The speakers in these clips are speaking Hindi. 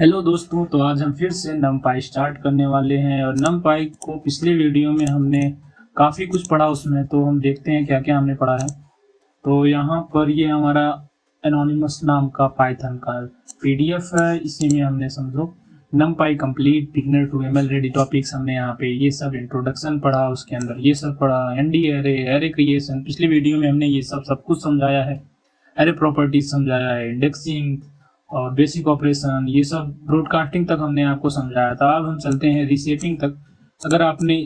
हेलो दोस्तों, तो आज हम फिर से numpy स्टार्ट करने वाले हैं। और numpy को पिछले वीडियो में हमने काफ़ी कुछ पढ़ा उसमें, तो हम देखते हैं क्या क्या हमने पढ़ा है। तो यहाँ पर ये हमारा एनोनिमस नाम का पाइथन का पीडीएफ है। इसी में हमने समझो numpy complete beginner to ML ready topics हमने यहाँ पे ये सब इंट्रोडक्शन पढ़ा, उसके अंदर ये सब पढ़ा, एनडी एरे, एरे क्रिएशन। पिछले वीडियो में हमने ये सब कुछ समझाया है। एरे प्रॉपर्टीज समझाया है, इंडेक्सिंग और बेसिक ऑपरेशन, ये सब ब्रॉडकास्टिंग तक हमने आपको समझाया था। अब हम चलते हैं रिसेपिंग तक। अगर आपने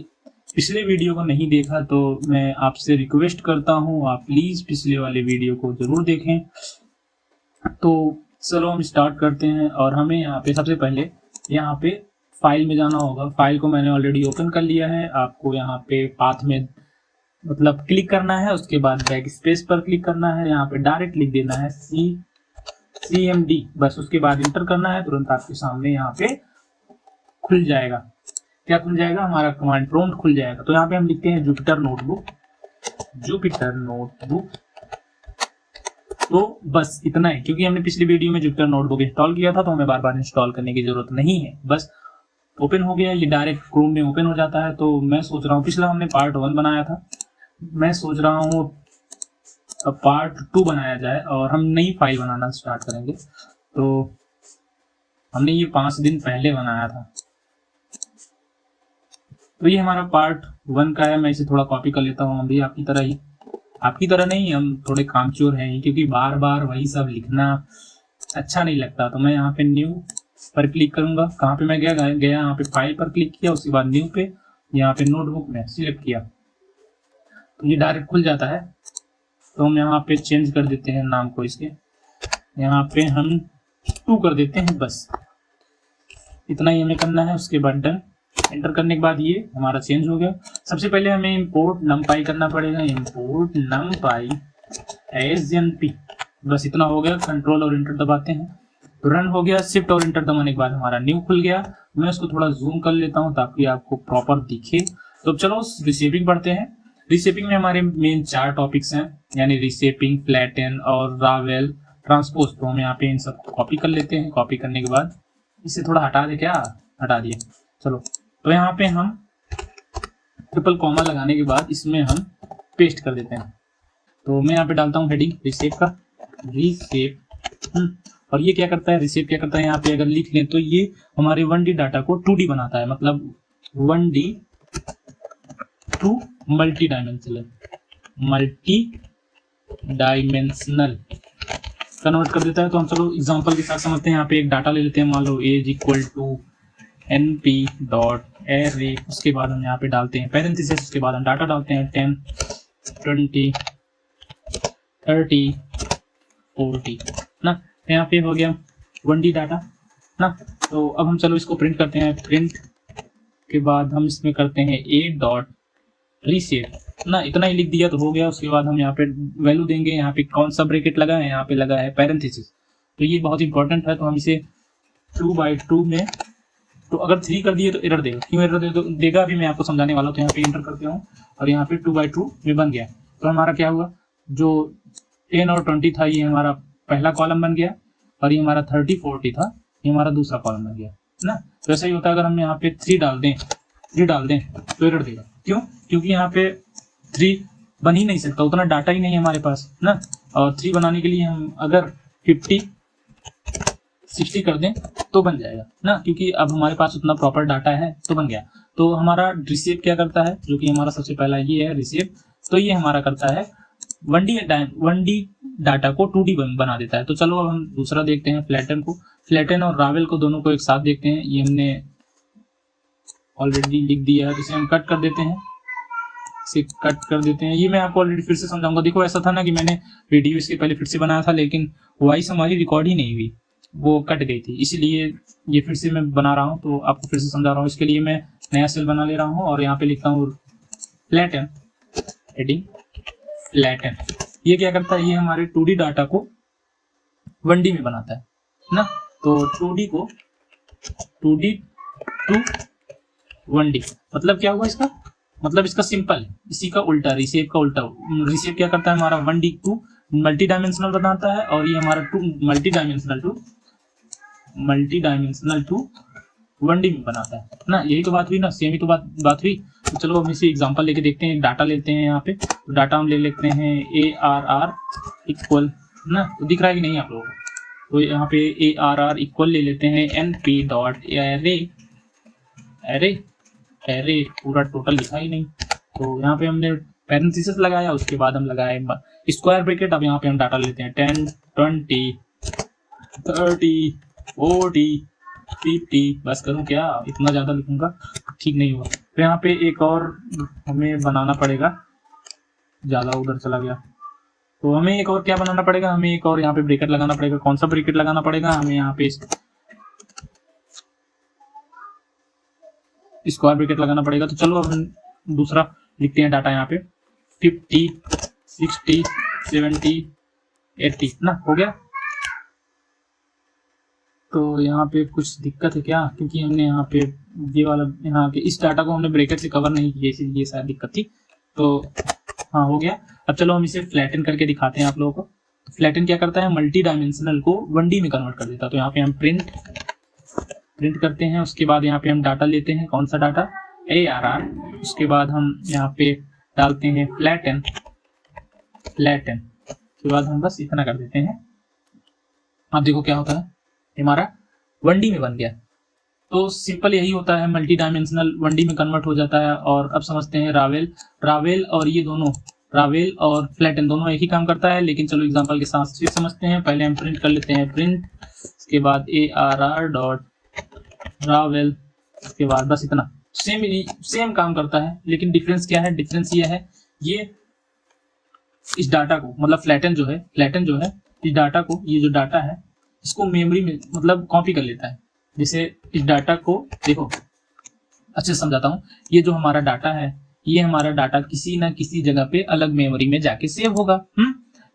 पिछले वीडियो को नहीं देखा तो मैं आपसे रिक्वेस्ट करता हूँ, आप प्लीज़ पिछले वाले वीडियो को ज़रूर देखें। तो चलो हम स्टार्ट करते हैं। और हमें यहाँ पे सबसे पहले यहाँ पे फाइल में जाना होगा। फाइल को मैंने ऑलरेडी ओपन कर लिया है। आपको यहाँ पे पाथ में मतलब क्लिक करना है, उसके बाद बैक स्पेस पर क्लिक करना है, यहाँ पे डायरेक्ट लिख देना है CMD, बस उसके बाद इंटर करना है। तुरंत आपके सामने यहाँ पे खुल जाएगा। क्या खुल जाएगा? हमारा कमांड प्रॉम्प्ट खुल जाएगा। तो यहाँ पे हम लिखते हैं जुपिटर नोटबुक, जुपिटर नोटबुक। तो बस इतना है, क्योंकि हमने पिछली वीडियो में जुपिटर नोटबुक इंस्टॉल किया था तो हमें बार बार इंस्टॉल करने की जरूरत नहीं है। बस ओपन हो गया, ये डायरेक्ट क्रोम में ओपन हो जाता है। तो मैं सोच रहा हूँ, पिछला हमने पार्ट 1 बनाया था, मैं सोच रहा हूँ पार्ट 2 बनाया जाए और हम नई फाइल बनाना स्टार्ट करेंगे। तो हमने ये 5 दिन पहले बनाया था। तो ये हमारा पार्ट 1 का है। मैं इसे थोड़ा कॉपी कर लेता हूँ। हम भी आपकी तरह ही, आपकी तरह नहीं, हम थोड़े कामचोर हैं, क्योंकि बार बार वही सब लिखना अच्छा नहीं लगता। तो मैं यहाँ पे न्यू पर क्लिक करूंगा। कहाँ पे मैं गया यहाँ पे फाइल पर क्लिक किया, उसके बाद न्यू पे, यहाँ पे नोटबुक में सिलेक्ट किया, तो ये डायरेक्ट खुल जाता है। तो हम यहाँ पे चेंज कर देते हैं नाम को इसके, यहाँ पे हम 2 कर देते हैं। बस इतना ही हमें करना है। उसके बाद डन, एंटर करने के बाद ये हमारा चेंज हो गया। सबसे पहले हमें इंपोर्ट numpy करना पड़ेगा, इंपोर्ट numpy एज np। बस इतना हो गया। कंट्रोल और इंटर दबाते हैं तो रन हो गया। शिफ्ट और इंटर दबाने के बाद हमारा न्यू खुल गया। मैं इसको थोड़ा जूम कर लेता हूँ ताकि आपको प्रॉपर दिखे। तो चलो रिसेपिंग पढ़ते हैं। रिसेपिंग में हमारे मेन 4 टॉपिक्स हैं, यानी रिसेपिंग, फ्लैटन और रावेल, ट्रांसपोज। तो हम यहाँ पे इन सब कॉपी कर लेते हैं। कॉपी करने के बाद इसे थोड़ा हटा दे, क्या हटा दिए। चलो, तो यहाँ पे हम ट्रिपल कॉमा लगाने के बाद इसमें हम पेस्ट कर देते हैं। तो मैं यहाँ पे डालता हूँ हेडिंग रिसेप का, रिसेप। और ये क्या करता है, रिसेप क्या करता है, यहाँ पे अगर लिख लें तो ये हमारे 1D डाटा को 2D बनाता है। मतलब 1D to multi dimensional convert कर देता है। तो हम चलो एग्जांपल के साथ समझते हैं। यहाँ पे एक डाटा ले लेते हैं, मान लो as equal to np dot array. उसके बाद हम यहाँ पे डालते हैं पैरेंथेसिस, उसके बाद हम डाटा डालते हैं 10 20 30 40 ना। यहाँ पे हो गया 1D डाटा ना। तो अब हम चलो इसको प्रिंट करते हैं। प्रिंट के बाद हम इसमें करते हैं a डॉट रीसेप ना। इतना ही लिख दिया तो हो गया। उसके बाद हम यहाँ पे वैल्यू देंगे। यहाँ पे कौन सा ब्रैकेट लगा है, यहाँ पे लगा है पैरेंथेसिस। तो ये बहुत इंपॉर्टेंट है। तो हम इसे 2/2 में, तो अगर 3 कर दिए तो एरर देगा। क्यों एरर देगा अभी मैं आपको समझाने वाला हूँ। तो यहाँ पे इंटर करते हूँ और यहाँ पे 2/2 में बन गया। तो हमारा क्या हुआ, जो 10 और 20 था ये हमारा पहला कॉलम बन गया, और ये हमारा 30 40 था ये हमारा दूसरा कॉलम बन गया ना। तो ऐसा ही होता है। अगर हम यहाँ पे 3 डाल दें तो एरर देगा। क्यों? क्योंकि यहाँ पे 3 बन ही नहीं सकता, उतना डाटा ही नहीं है हमारे पास ना। और 3 बनाने के लिए हम अगर 50 60 कर दें तो बन जाएगा ना, क्योंकि अब हमारे पास उतना प्रॉपर डाटा है तो बन गया। तो हमारा रिसेप क्या करता है, जो कि हमारा सबसे पहला ये है रिसेप। तो ये हमारा करता है 1D डाटा को 2D बना देता है। तो चलो अब हम दूसरा देखते हैं, फ्लैटन को। फ्लैटन और रावेल को दोनों को एक साथ देखते हैं। ये हमने ऑलरेडी लिख दिया है, इसे हम कट कर देते हैं, इसे कट कर देते हैं। ये मैं आपको ऑलरेडी फिर से समझाऊंगा। देखो ऐसा था ना कि मैंने वीडियो इसके पहले फिर से बनाया था, लेकिन वॉइस हमारी रिकॉर्ड ही नहीं हुई, वो कट गई थी, इसलिए ये फिर से मैं बना रहा हूँ। तो आपको फिर से समझा रहा हूँ। इसके लिए मैं नया सेल बना ले रहा हूँ और यहाँ पे लिखता हूँ फ्लैटन, हेडिंग फ्लैटन। ये क्या करता है, ये हमारे 2D डाटा को 1D में बनाता है ना। तो 2D को 2D टू 1D मतलब क्या हुआ इसका, मतलब इसका सिंपल है, इसी का उल्टा, रिसेप का उल्टा। रिसेप क्या करता है, हमारा 1D टू मल्टी डायमेंशनल बनाता है, और ये हमारा 2 multi dimensional to multi dimensional to 1D में बनाता है ना। यही तो बात हुई ना, सेम ही तो बात हुई। तो चलो हम इसी एग्जांपल लेके देखते हैं। एक डाटा लेते हैं यहाँ पे, तो डाटा हम ले लेते हैं ARR इक्वल ना, तो दिख रहा है कि नहीं आप लोगों को? तो यहाँ पे ARR इक्वल ले लेते हैं NP डॉट एरे पूरा टोटल लिखा ही नहीं, तो यहाँ पे हमने पैरेंथेसिस लगाया, उसके बाद हम लगाए स्क्वायर ब्रैकेट। अब यहाँ पे हम डाटा लेते हैं 10 20 30 40 50। बस करूँ क्या, इतना ज़्यादा लिखूंगा ठीक नहीं हुआ। तो यहाँ पे एक और हमें बनाना पड़ेगा, ज़्यादा उधर चला गया। तो हमें एक और क्या बनाना पड़ेगा, हमें एक और यहाँ पे ब्रैकेट लगाना पड़ेगा। कौन सा ब्रैकेट लगाना पड़ेगा, हमें यहाँ पे स्क्वायर ब्रैकेट लगाना पड़ेगा। तो चलो अब हम दूसरा लिखते हैं डाटा यहाँ पे 50 60 70 80 ना, हो गया। तो यहाँ पे कुछ दिक्कत है क्या, क्योंकि हमने यहाँ पे ये वाला यहाँ के इस डाटा को हमने ब्रैकेट से कवर नहीं किया, इसलिए ये शायद दिक्कत थी। तो हाँ हो गया। अब चलो हम इसे फ्लैटन करके दिखाते हैं आप लोगों को। तो फ्लैटन क्या करता है, मल्टी डायमेंशनल को 1D में कन्वर्ट कर देता है। तो यहाँ पे हम प्रिंट करते हैं, उसके बाद यहाँ पे हम डाटा लेते हैं, कौन सा डाटा, ARR। उसके बाद हम यहाँ पे डालते हैं फ्लैटन, उसके बाद हम बस इतना कर देते हैं। आप देखो क्या होता है, हमारा 1D में बन गया। तो सिंपल यही होता है, मल्टी डायमेंशनल 1D में कन्वर्ट हो जाता है। और अब समझते हैं रावेल और ये दोनों, रावेल और फ्लैटन दोनों एक ही काम करता है, लेकिन चलो एग्जांपल के साथ फिर समझते हैं। पहले हम प्रिंट कर लेते हैं प्रिंट, उसके बाद ARR डॉट रावेल, उसके बाद बस इतना। सेम काम करता है, लेकिन डिफरेंस क्या है, डिफरेंस ये है, ये इस डाटा को मतलब फ्लैटन जो है इस डाटा को, ये जो डाटा है इसको मेमोरी में मतलब कॉपी कर लेता है। जैसे इस डाटा को देखो अच्छे से समझाता हूँ, ये जो हमारा डाटा है, ये हमारा डाटा किसी ना किसी जगह पे अलग मेमोरी में जाके सेव होगा।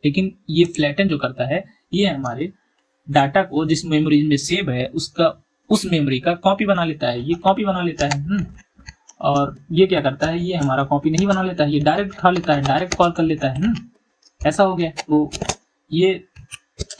लेकिन ये फ्लैटन जो करता है, ये हमारे डाटा को जिस मेमोरी में सेव है उस मेमोरी का कॉपी बना लेता है, ये कॉपी बना लेता है। और ये क्या करता है, ये हमारा कॉपी नहीं बना लेता है, ये डायरेक्ट उठा लेता है, डायरेक्ट कॉल कर लेता है। ऐसा हो गया। तो ये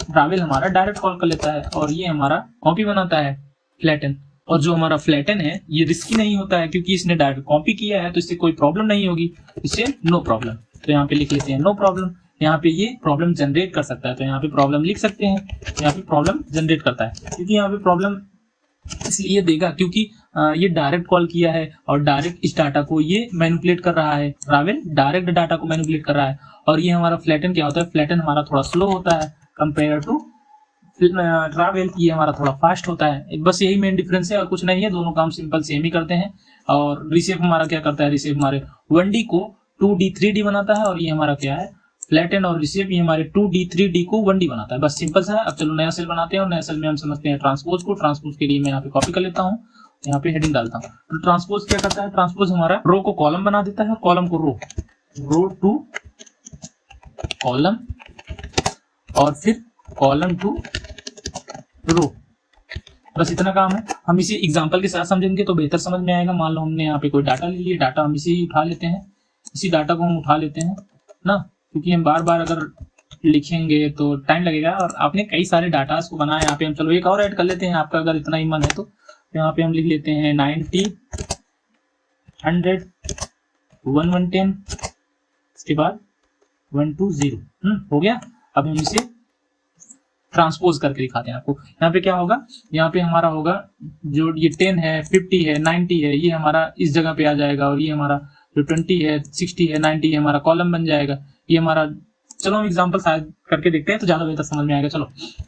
रावेल हमारा डायरेक्ट कॉल कर लेता है और ये हमारा कॉपी बनाता है फ्लैटन। और जो हमारा फ्लैटन है ये रिस्की नहीं होता है, क्योंकि इसने डायरेक्ट कॉपी किया है, तो इससे कोई प्रॉब्लम नहीं होगी, इससे नो प्रॉब्लम। तो यहाँ पे लिख लेते हैं नो प्रॉब्लम। यहाँ पे ये प्रॉब्लम जनरेट कर सकता है, तो यहाँ पे प्रॉब्लम लिख सकते हैं। यहाँ पे प्रॉब्लम जनरेट करता है, क्योंकि यहाँ पे प्रॉब्लम इसलिए देगा क्योंकि ये डायरेक्ट कॉल किया है और डायरेक्ट इस डाटा को ये मैनिपुलेट कर रहा है। रावेल डायरेक्ट डाटा को मैनिपुलेट कर रहा है। और ये हमारा फ्लैटन क्या होता है, फ्लैटन हमारा थोड़ा स्लो होता है कंपेयर टू रावेल, ये हमारा थोड़ा फास्ट होता है। बस यही मेन डिफरेंस है और कुछ नहीं है, दोनों काम सिंपल सेम ही करते हैं। और रिसेप हमारा क्या करता है, रिसेप हमारे 1D को 2D 3D बनाता है, और ये हमारा क्या है फ्लैटन और रिसेप, ये हमारे 2D 3D को 1D बनाता है। बस सिंपल सा है। अब चलो नया सेल बनाते हैं और नया सेल में हम समझते हैं ट्रांसपोज को। ट्रांसपोज के लिए मैं यहाँ पे कॉपी कर लेता हूँ, यहाँ पे हेडिंग डालता हूँ। तो ट्रांसपोज क्या करता है, ट्रांसपोज हमारा रो को कॉलम बना देता है और कॉलम को रो टू कॉलम और फिर कॉलम टू रो। बस इतना काम है। हम इसी एग्जांपल के साथ समझेंगे तो बेहतर समझ में आएगा। मान लो हमने यहाँ पे कोई डाटा ले लिया, डाटा हम इसी उठा लेते हैं, इसी डाटा को हम उठा लेते हैं ना, क्योंकि हम बार बार अगर लिखेंगे तो टाइम लगेगा। और आपने कई सारे डाटास को बनाया, यहाँ पे हम चलो एक और ऐड कर लेते हैं, आपका अगर इतना ही मन है तो यहाँ पे हम लिख लेते हैं 90 100 110, इसके बाद 120। हो गया। अब हम इसे ट्रांसपोज करके दिखाते हैं आपको। यहाँ पे क्या होगा, यहाँ पे हमारा होगा जो ये 10 है 50 है 90 है, ये हमारा इस जगह पे आ जाएगा, और ये हमारा जो 20 है 60 है 90 है हमारा कॉलम बन जाएगा। ये हमारा, चलो हम एग्जांपल शायद करके देखते हैं तो ज्यादा बेहतर समझ में आएगा। चलो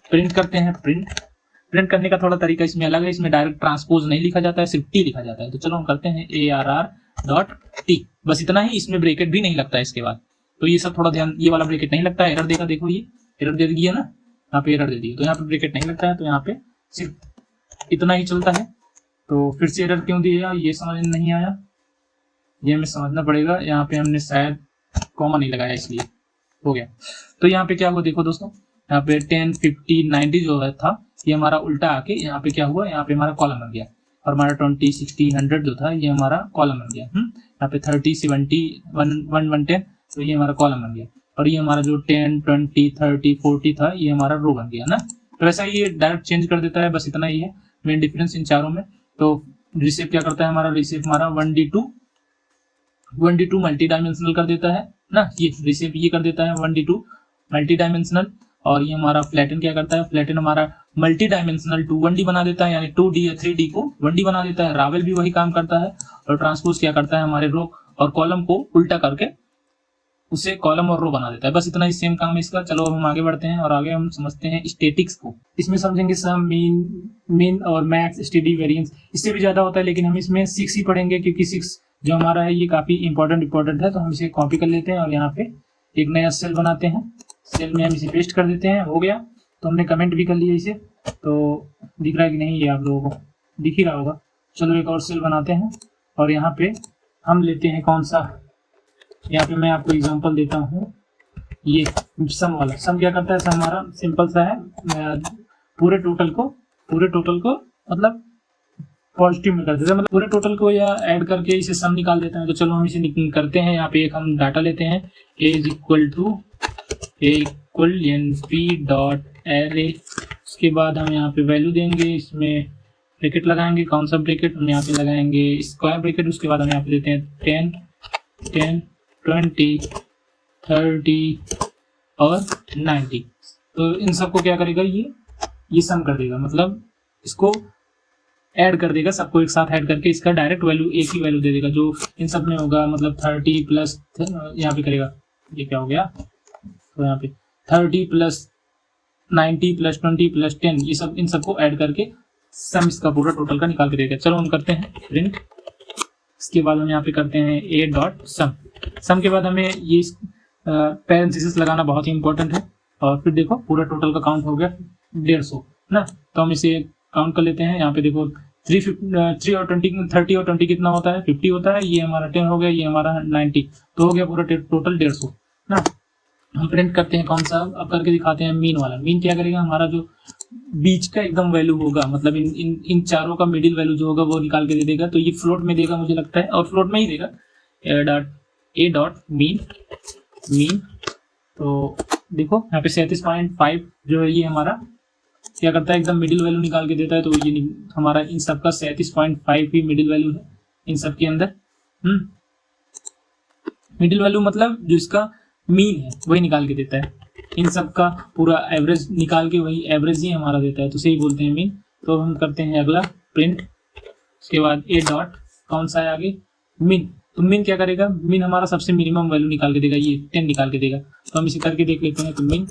प्रिंट करते हैं। प्रिंट करने का थोड़ा तरीका इसमें अलग है, इसमें डायरेक्ट ट्रांसपोज नहीं लिखा जाता है, सिर्फ टी लिखा जाता है। तो चलो हम करते हैं ARR.T, बस इतना ही, इसमें ब्रैकेट भी नहीं लगता है इसके बाद। तो ये सब थोड़ा ध्यान, ये वाला ब्रैकेट नहीं लगता है, एरर देगा, देखो ये एरर दे दिया ना, यहाँ पे एरर दे दी, तो यहाँ पे ब्रैकेट नहीं लगता है, तो यहाँ पे सिर्फ इतना ही चलता है। तो फिर से एरर क्यों दिया, ये समझ नहीं आया, ये हमें समझना पड़ेगा। यहाँ पे हमने शायद कॉमा नहीं लगाया, इसलिए हो गया। तो यहाँ पे क्या हुआ देखो दोस्तों, यहाँ पे 10 50 90 जो है था, ये हमारा उल्टा आके यहाँ पे क्या हुआ, यहाँ पे हमारा कॉलम बन गया। और हमारा 20 60 100 जो था, ये हमारा कॉलम बन गया। यहाँ पे 30 70 110, तो ये हमारा कॉलम बन गया। और ये हमारा जो 10 20 30 40 था, ये हमारा रो बन गया ना। तो ऐसा ही ये डायरेक्ट चेंज कर देता है, बस इतना ही है मेन डिफरेंस इन चारों में। तो रिसेप क्या करता है हमारा, रिसेप हमारा 1D2 मल्टी डायमेंशनल कर देता है ना, ये रिसेप ये कर देता है 1D2 मल्टी डायमेंशनल। और ये हमारा फ्लैटन क्या करता है, फ्लैटन हमारा मल्टी डायमेंशनल टू 1D बना देता है, यानी 2D या 3D को 1D बना देता है। रावल भी वही काम करता है। और ट्रांसपोज क्या करता है, हमारे रो और कॉलम को उल्टा करके उसे कॉलम और रो बना देता है। बस इतना ही सेम काम है इसका। चलो अब हम आगे बढ़ते हैं और आगे हम समझते हैं स्टैटिक्स को। इसमें समझेंगे सम, मीन और मैक्स, स्टेडी, वेरिएंस। इससे भी ज्यादा होता है लेकिन हम इसमें 6 ही पढ़ेंगे, क्योंकि 6 जो हमारा है ये काफी इंपॉर्टेंट है। तो हम इसे कॉपी कर लेते हैं और यहाँ पे एक नया सेल बनाते हैं। सेल में हम इसे पेस्ट कर देते हैं। हो गया। तो हमने कमेंट भी कर लिया इसे, तो दिख रहा है कि नहीं ये आप लोगों को दिख ही रहा होगा। चलो एक और सेल बनाते हैं और यहाँ पे हम लेते हैं कौन सा, यहाँ पे मैं आपको एग्जांपल देता हूँ। ये सम वाला, सम क्या करता है, सम हमारा सिंपल सा है, पूरे टोटल को मतलब पॉजिटिव में कर देते हैं, मतलब पूरे टोटल को या ऐड करके इसे सम निकाल देते हैं। तो चलो हम इसे करते हैं। यहाँ पे एक हम डाटा लेते हैं, a equal np dot array. उसके बाद हम यहाँ पे वैल्यू देंगे, इसमें ब्रैकेट लगाएंगे। कौन सा ब्रैकेट, हम यहाँ पे लगाएंगे स्क्वायर ब्रैकेट। उसके बाद हम यहाँ पे देते हैं 10 20 30 और 90। तो इन सबको क्या करेगा, ये सम कर देगा, मतलब इसको ऐड कर देगा, सबको एक साथ ऐड करके इसका डायरेक्ट वैल्यू एक ही वैल्यू दे देगा जो इन सब में होगा। मतलब 30 प्लस यहाँ पे करेगा, ये क्या हो गया, तो यहाँ पे 30 प्लस 90 प्लस 20 प्लस 10, ये सब इन सबको ऐड करके सम इसका पूरा टोटल का निकाल के देगा। चलो हम करते हैं प्रिंट। इसके बाद हम यहाँ पे करते हैं a डॉट सम। सम के बाद हमें ये पैरेंथेसिस लगाना बहुत ही इंपॉर्टेंट है। और फिर देखो पूरा टोटल का काउंट हो गया 150 ना। तो हम इसे काउंट कर लेते हैं। यहाँ पे देखो 3 और 20 और 20 कितना होता है, 50 होता है। ये हमारा 10 हो गया, ये हमारा 90, तो हो गया पूरा टोटल 150 ना। हम प्रिंट करते हैं कौन सा, अब करके दिखाते हैं मीन वाला। मीन क्या करेगा, हमारा जो बीच का एकदम वैल्यू होगा, मतलब इन चारों का मिडिल वैल्यू जो होगा वो निकाल के दे देगा। तो ये फ्लोट में देगा मुझे लगता है, और फ्लोट में ही देगा। ए डॉट मीन। तो देखो यहाँ पे 37.5 जो है ये हमारा क्या करता है, एकदम मिडिल वैल्यू निकाल के देता है। तो ये हमारा इन सब का 37.5 ही मिडिल वैल्यू है इन सब के अंदर। मिडिल वैल्यू मतलब जो इसका मीन है वही निकाल के देता है। इन सब का पूरा एवरेज निकाल के वही एवरेज ही हमारा देता है, तो सही बोलते हैं मीन। तो हम करते हैं अगला प्रिंट। उसके बाद ए डॉट कौन सा है आगे, मीन। तो मीन क्या करेगा, मीन हमारा सबसे मिनिमम वैल्यू निकाल के देगा, ये 10 निकाल के देगा। तो हम इसे करके देख लेते हैं। तो मीन।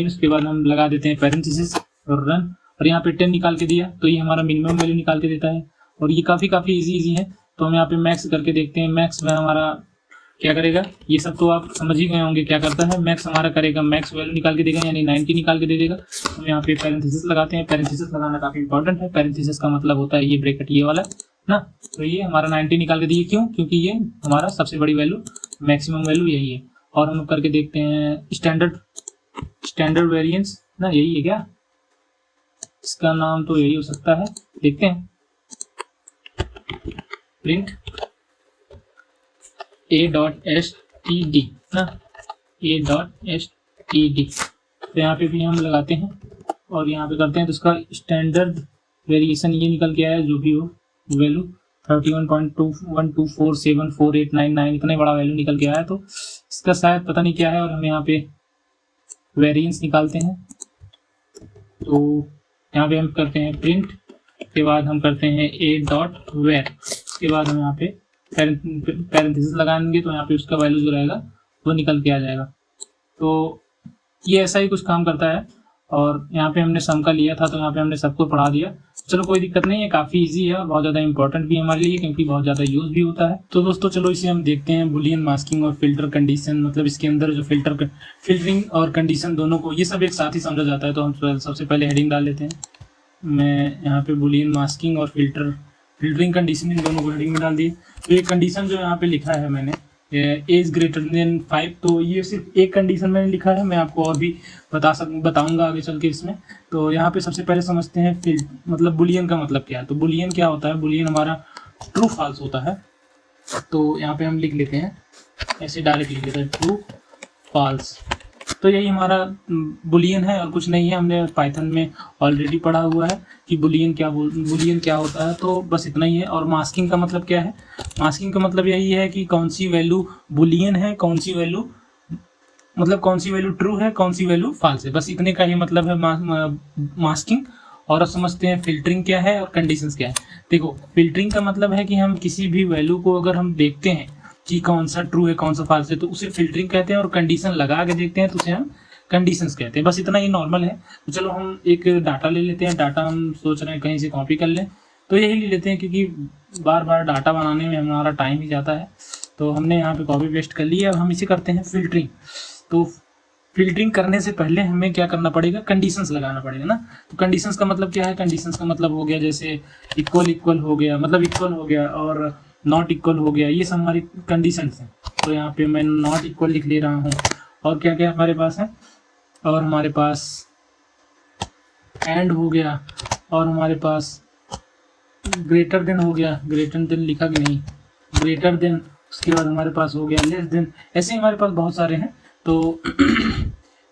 उसके बाद हम लगा देते हैं पैरेंथेसिस और रन, और यहाँ पे 10 निकाल के दिया तो ये हमारा मिनिमम वैल्यू निकाल के देता है। और ये काफ़ी इजी है। तो हम यहाँ पे मैक्स करके देखते हैं। मैक्स में हमारा क्या करेगा, ये सब तो आप समझ ही गए होंगे क्या करता है। मैक्स हमारा करेगा, मैक्स वैल्यू निकाल के देगा, यानी 90 निकाल के दे देगा। हम यहाँ पे पैरेंथेसिस लगाते हैं। पैरेंथेसिस लगाना काफ़ी इंपॉर्टेंट है। पैरेंथेसिस का मतलब होता है ये ब्रैकेट ये वाला ना। तो ये हमारा 90 निकाल के दिए, क्यों, क्योंकि ये हमारा सबसे बड़ी वैल्यू, मैक्सिमम वैल्यू यही है। और हम करके देखते हैं स्टैंडर्ड वेरिएंस ना, यही है क्या, इसका नाम तो यही हो सकता है। देखते हैं प्रिंट a.std ना, a.std। तो यहाँ पे भी हम लगाते हैं और यहाँ पे करते हैं। तो इसका स्टैंडर्ड वेरिएशन ये निकल के आया, जो भी हो वैल्यू 31.2124748999, इतना बड़ा वैल्यू निकल के आया। तो इसका शायद पता नहीं क्या है। और हम यहाँ पे वेरिएंस निकालते हैं। तो यहाँ पे हम करते हैं प्रिंट के बाद हम करते हैं a.var। उसके बाद हम यहाँ पे पैरेंथेसिस लगाएंगे। तो यहाँ पे उसका वैल्यू जो रहेगा वो निकल के आ जाएगा। तो ये ऐसा ही कुछ काम करता है। और यहाँ पे हमने सम का लिया था, तो यहाँ पे हमने सबको पढ़ा दिया। चलो कोई दिक्कत नहीं है, काफ़ी इजी है और बहुत ज़्यादा इंपॉर्टेंट भी है हमारे लिए, क्योंकि बहुत ज़्यादा यूज़ भी होता है। तो दोस्तों चलो इसे हम देखते हैं, बुलियन मास्किंग और फिल्टर कंडीशन। मतलब इसके अंदर जो फिल्टरिंग और कंडीशन दोनों को ये सब एक साथ ही समझा जाता है। तो हम सबसे पहले हेडिंग डाल लेते हैं। मैं यहाँ पे बुलियन मास्किंग और फिल्टरिंग कंडीशन, इन दोनों को हेडिंग में डाल दिए। तो एक कंडीशन जो यहाँ पे लिखा है मैंने, एज ग्रेटर देन 5, तो ये सिर्फ एक कंडीशन मैंने लिखा है। मैं आपको और भी बताऊंगा आगे चल के इसमें। तो यहाँ पे सबसे पहले समझते हैं मतलब बुलियन का मतलब क्या है। तो बुलियन क्या होता है, बुलियन हमारा ट्रू फॉल्स होता है। तो यहाँ पे हम लिख लेते हैं, ऐसे डायरेक्ट लिख लेते हैं ट्रू फॉल्स। तो यही हमारा बुलियन है और कुछ नहीं है। हमने पाइथन में ऑलरेडी पढ़ा हुआ है कि बुलियन क्या होता है, तो बस इतना ही है। और मास्किंग का मतलब क्या है? मास्किंग का मतलब यही है कि कौन सी वैल्यू बुलियन है, कौन सी वैल्यू ट्रू है, कौन सी वैल्यू फॉल्स है। बस इतने का ही मतलब है मास्किंग। और अब समझते हैं फिल्टरिंग क्या है और कंडीशंस क्या है। देखो, फिल्टरिंग का मतलब है कि हम किसी भी वैल्यू को अगर हम देखते हैं कि कौन सा ट्रू है कौन सा फॉल्स है, तो उसे फिल्टरिंग कहते हैं। और कंडीशन लगा के देखते हैं तो उसे हम कंडीशंस कहते हैं। बस इतना ही नॉर्मल है। तो चलो हम एक डाटा ले लेते हैं। डाटा हम सोच रहे हैं कहीं से कॉपी कर लें, तो यही ले लेते हैं क्योंकि बार बार डाटा बनाने में हमारा टाइम ही जाता है। तो हमने यहाँ पे कॉपी पेस्ट कर लिया। अब हम इसे करते हैं फिल्टरिंग। तो फिल्टरिंग करने से पहले हमें क्या करना पड़ेगा? कंडीशंस लगाना पड़ेगा ना। तो कंडीशंस का मतलब क्या है? कंडीशंस का मतलब हो गया जैसे इक्वल हो गया, मतलब इक्वल हो गया, और नॉट इक्वल हो गया। ये सब हमारी कंडीशंस हैं। तो यहाँ पे मैं नॉट इक्वल लिख ले रहा हूँ। और क्या क्या हमारे पास है? और हमारे पास एंड हो गया, और हमारे पास ग्रेटर देन हो गया। ग्रेटर देन लिखा कि नहीं? Greater than. उसके बाद हमारे पास हो गया लेस देन। ऐसे हमारे पास बहुत सारे हैं। तो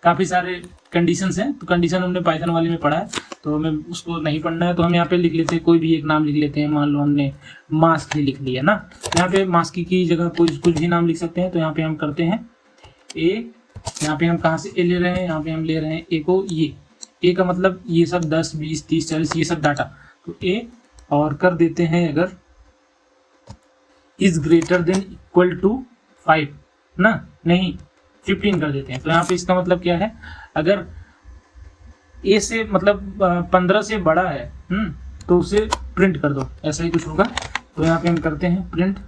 काफ़ी सारे कंडीशंस हैं। तो कंडीशन हमने पाइथन वाले में पढ़ा है, तो हमें उसको नहीं पढ़ना है। तो हम यहाँ पे लिख लेते हैं, कोई भी एक नाम लिख लेते हैं। मान लो हमने मास्क ही लिख लिया ना, यहाँ पे मास्क की जगह कुछ भी नाम लिख सकते हैं। तो यहाँ पे हम करते हैं ए। यहाँ पे हम कहाँ से ए ले रहे हैं? यहाँ पे हम ले रहे हैं ए को। ये ए का मतलब ये सब 10, 20, 30, 40 ये सब डाटा। तो ए और कर देते हैं अगर is greater than equal to 5 ना, नहीं 15 कर देते हैं। तो यहाँ पे इसका मतलब क्या है? अगर ए से मतलब 15 से बड़ा है तो उसे प्रिंट कर दो, ऐसा ही कुछ होगा। तो यहाँ पे हम करते हैं प्रिंट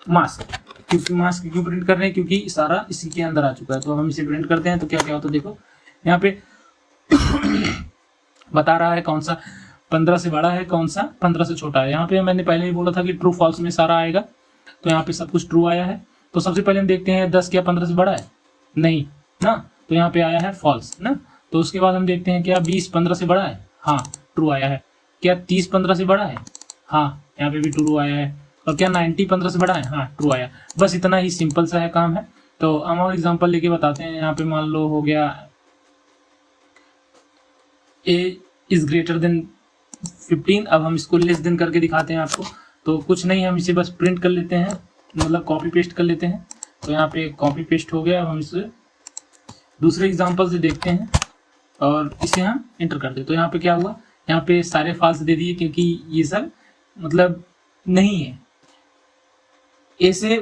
मास्क। क्योंकि मास्क क्यों प्रिंट कर रहे हैं? क्योंकि सारा इसी के अंदर आ चुका है। तो हम इसे प्रिंट करते हैं। तो क्या क्या होता है देखो, यहाँ पे बता रहा है कौन सा 15 से बड़ा है, कौन सा 15 से छोटा है। यहाँ पे मैंने पहले ही बोला था कि ट्रू फॉल्स में सारा आएगा। तो यहाँ पे सब कुछ ट्रू आया है। तो सबसे पहले हम देखते हैं 10 क्या 15 से बड़ा है? नहीं ना, तो यहाँ पे आया है फॉल्स ना। तो उसके बाद हम देखते हैं क्या 20 15 से बड़ा है? हाँ, ट्रू आया है। क्या 30 15 से बड़ा है? हाँ, यहाँ पे भी ट्रू आया है। और क्या 90 15 से बड़ा है? हाँ, ट्रू आया। बस इतना ही सिंपल सा है काम है। तो हम और एग्जांपल लेके बताते हैं। यहाँ पे मान लो हो गया ए इज ग्रेटर देन 15। अब हम इसको लेस देन करके दिखाते हैं आपको। तो कुछ नहीं, हम इसे बस प्रिंट कर लेते हैं, मतलब कॉपी पेस्ट कर लेते हैं। तो यहाँ पे कॉपी पेस्ट हो गया। हम इसे दूसरे एग्जांपल से देखते हैं और इसे हम एंटर कर दें। तो यहाँ पे क्या हुआ? यहाँ पे सारे फॉल्स दे दिए क्योंकि ये सब मतलब नहीं है, ए से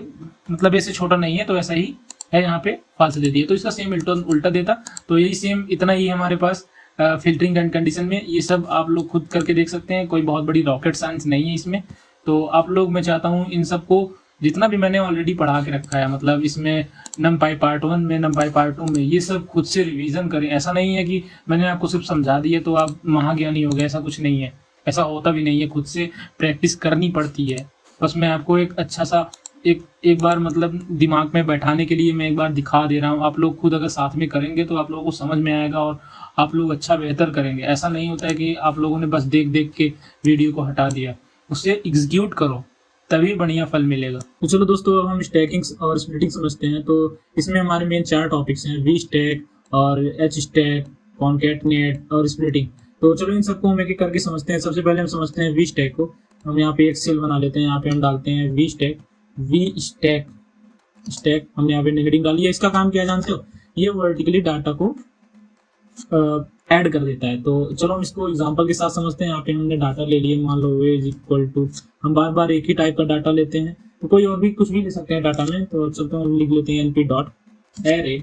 मतलब ए से छोटा नहीं है, तो ऐसा ही है। यहाँ पे फॉल्स दे दिए। तो इसका सेम उल्टा देता। तो यही सेम इतना ही है हमारे पास फिल्टरिंग एंड कंडीशन में। ये सब आप लोग खुद करके देख सकते हैं, कोई बहुत बड़ी रॉकेट साइंस नहीं है इसमें। तो आप लोग, मैं चाहता हूँ इन सबको जितना भी मैंने ऑलरेडी पढ़ा के रखा है, मतलब इसमें NumPy पार्ट 1 में, NumPy पार्ट 2 में, ये सब खुद से रिवीजन करें। ऐसा नहीं है कि मैंने आपको सिर्फ समझा दिए तो आप महाज्ञानी हो गए, ऐसा कुछ नहीं है। ऐसा होता भी नहीं है, खुद से प्रैक्टिस करनी पड़ती है। बस मैं आपको एक अच्छा सा एक बार मतलब दिमाग में बैठाने के लिए मैं एक बार दिखा दे रहा हूँ। आप लोग खुद अगर साथ में करेंगे तो आप लोगों को समझ में आएगा और आप लोग अच्छा बेहतर करेंगे। ऐसा नहीं होता है कि आप लोगों ने बस देख देख के वीडियो को हटा दिया, उससे एग्जीक्यूट करो तभी बढ़िया फल मिलेगा। तो चलो दोस्तों, अब हम स्टैकिंग और स्प्लिटिंग समझते हैं। तो इसमें हमारे मेन 4 टॉपिक्स हैं, वी स्टैक और एच स्टैक, कॉन्कैटनेट और स्प्लिटिंग। तो चलो इन सबको हम एक एक करके समझते हैं। सबसे पहले हम समझते हैं वी स्टैक को। हम यहाँ पे एक सेल बना लेते हैं, यहाँ पे हम डालते हैं वी स्टैक। हमने यहाँ पे हेडिंग डाली है। इसका काम क्या है जानते हो? ये वर्टिकली डाटा को ऐड कर देता है। तो चलो हम इसको एग्जांपल के साथ समझते हैं। यहाँ पे हमने डाटा ले लिए, मान लो इज इक्वल टू, हम बार बार एक ही टाइप का डाटा लेते हैं, तो कोई और भी कुछ भी ले सकते हैं डाटा में। तो चलते हैं, हम लिख लेते हैं np.array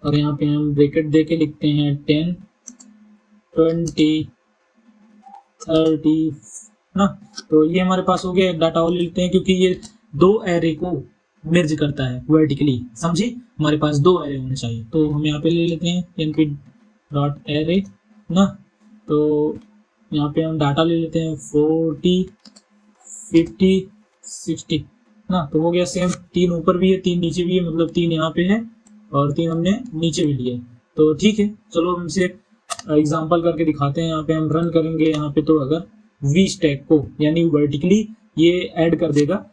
और यहाँ पे हम ब्रैकेट दे के लिखते हैं 10 20 30 ना। तो ये हमारे पास हो गया। एक डाटा और लिखते हैं क्योंकि ये 2 एरे को मिर्ज करता है वर्टिकली, समझे? हमारे पास 2 एरे होने चाहिए। तो हम यहाँ पे ले लेते हैं np.array ना। तो यहाँ पे हम डाटा ले लेते हैं 40 50 60 ना। तो हो गया सेम। 3 ऊपर भी है 3 नीचे भी है, मतलब 3 यहाँ पे है और 3 हमने नीचे भी लिए। तो ठीक है, चलो हम इसे एग्जाम्पल करके दिखाते हैं। यहाँ पे हम रन करेंगे यहाँ पे, तो अगर वी स्टैक को यानी वर्टिकली ये ऐड कर देगा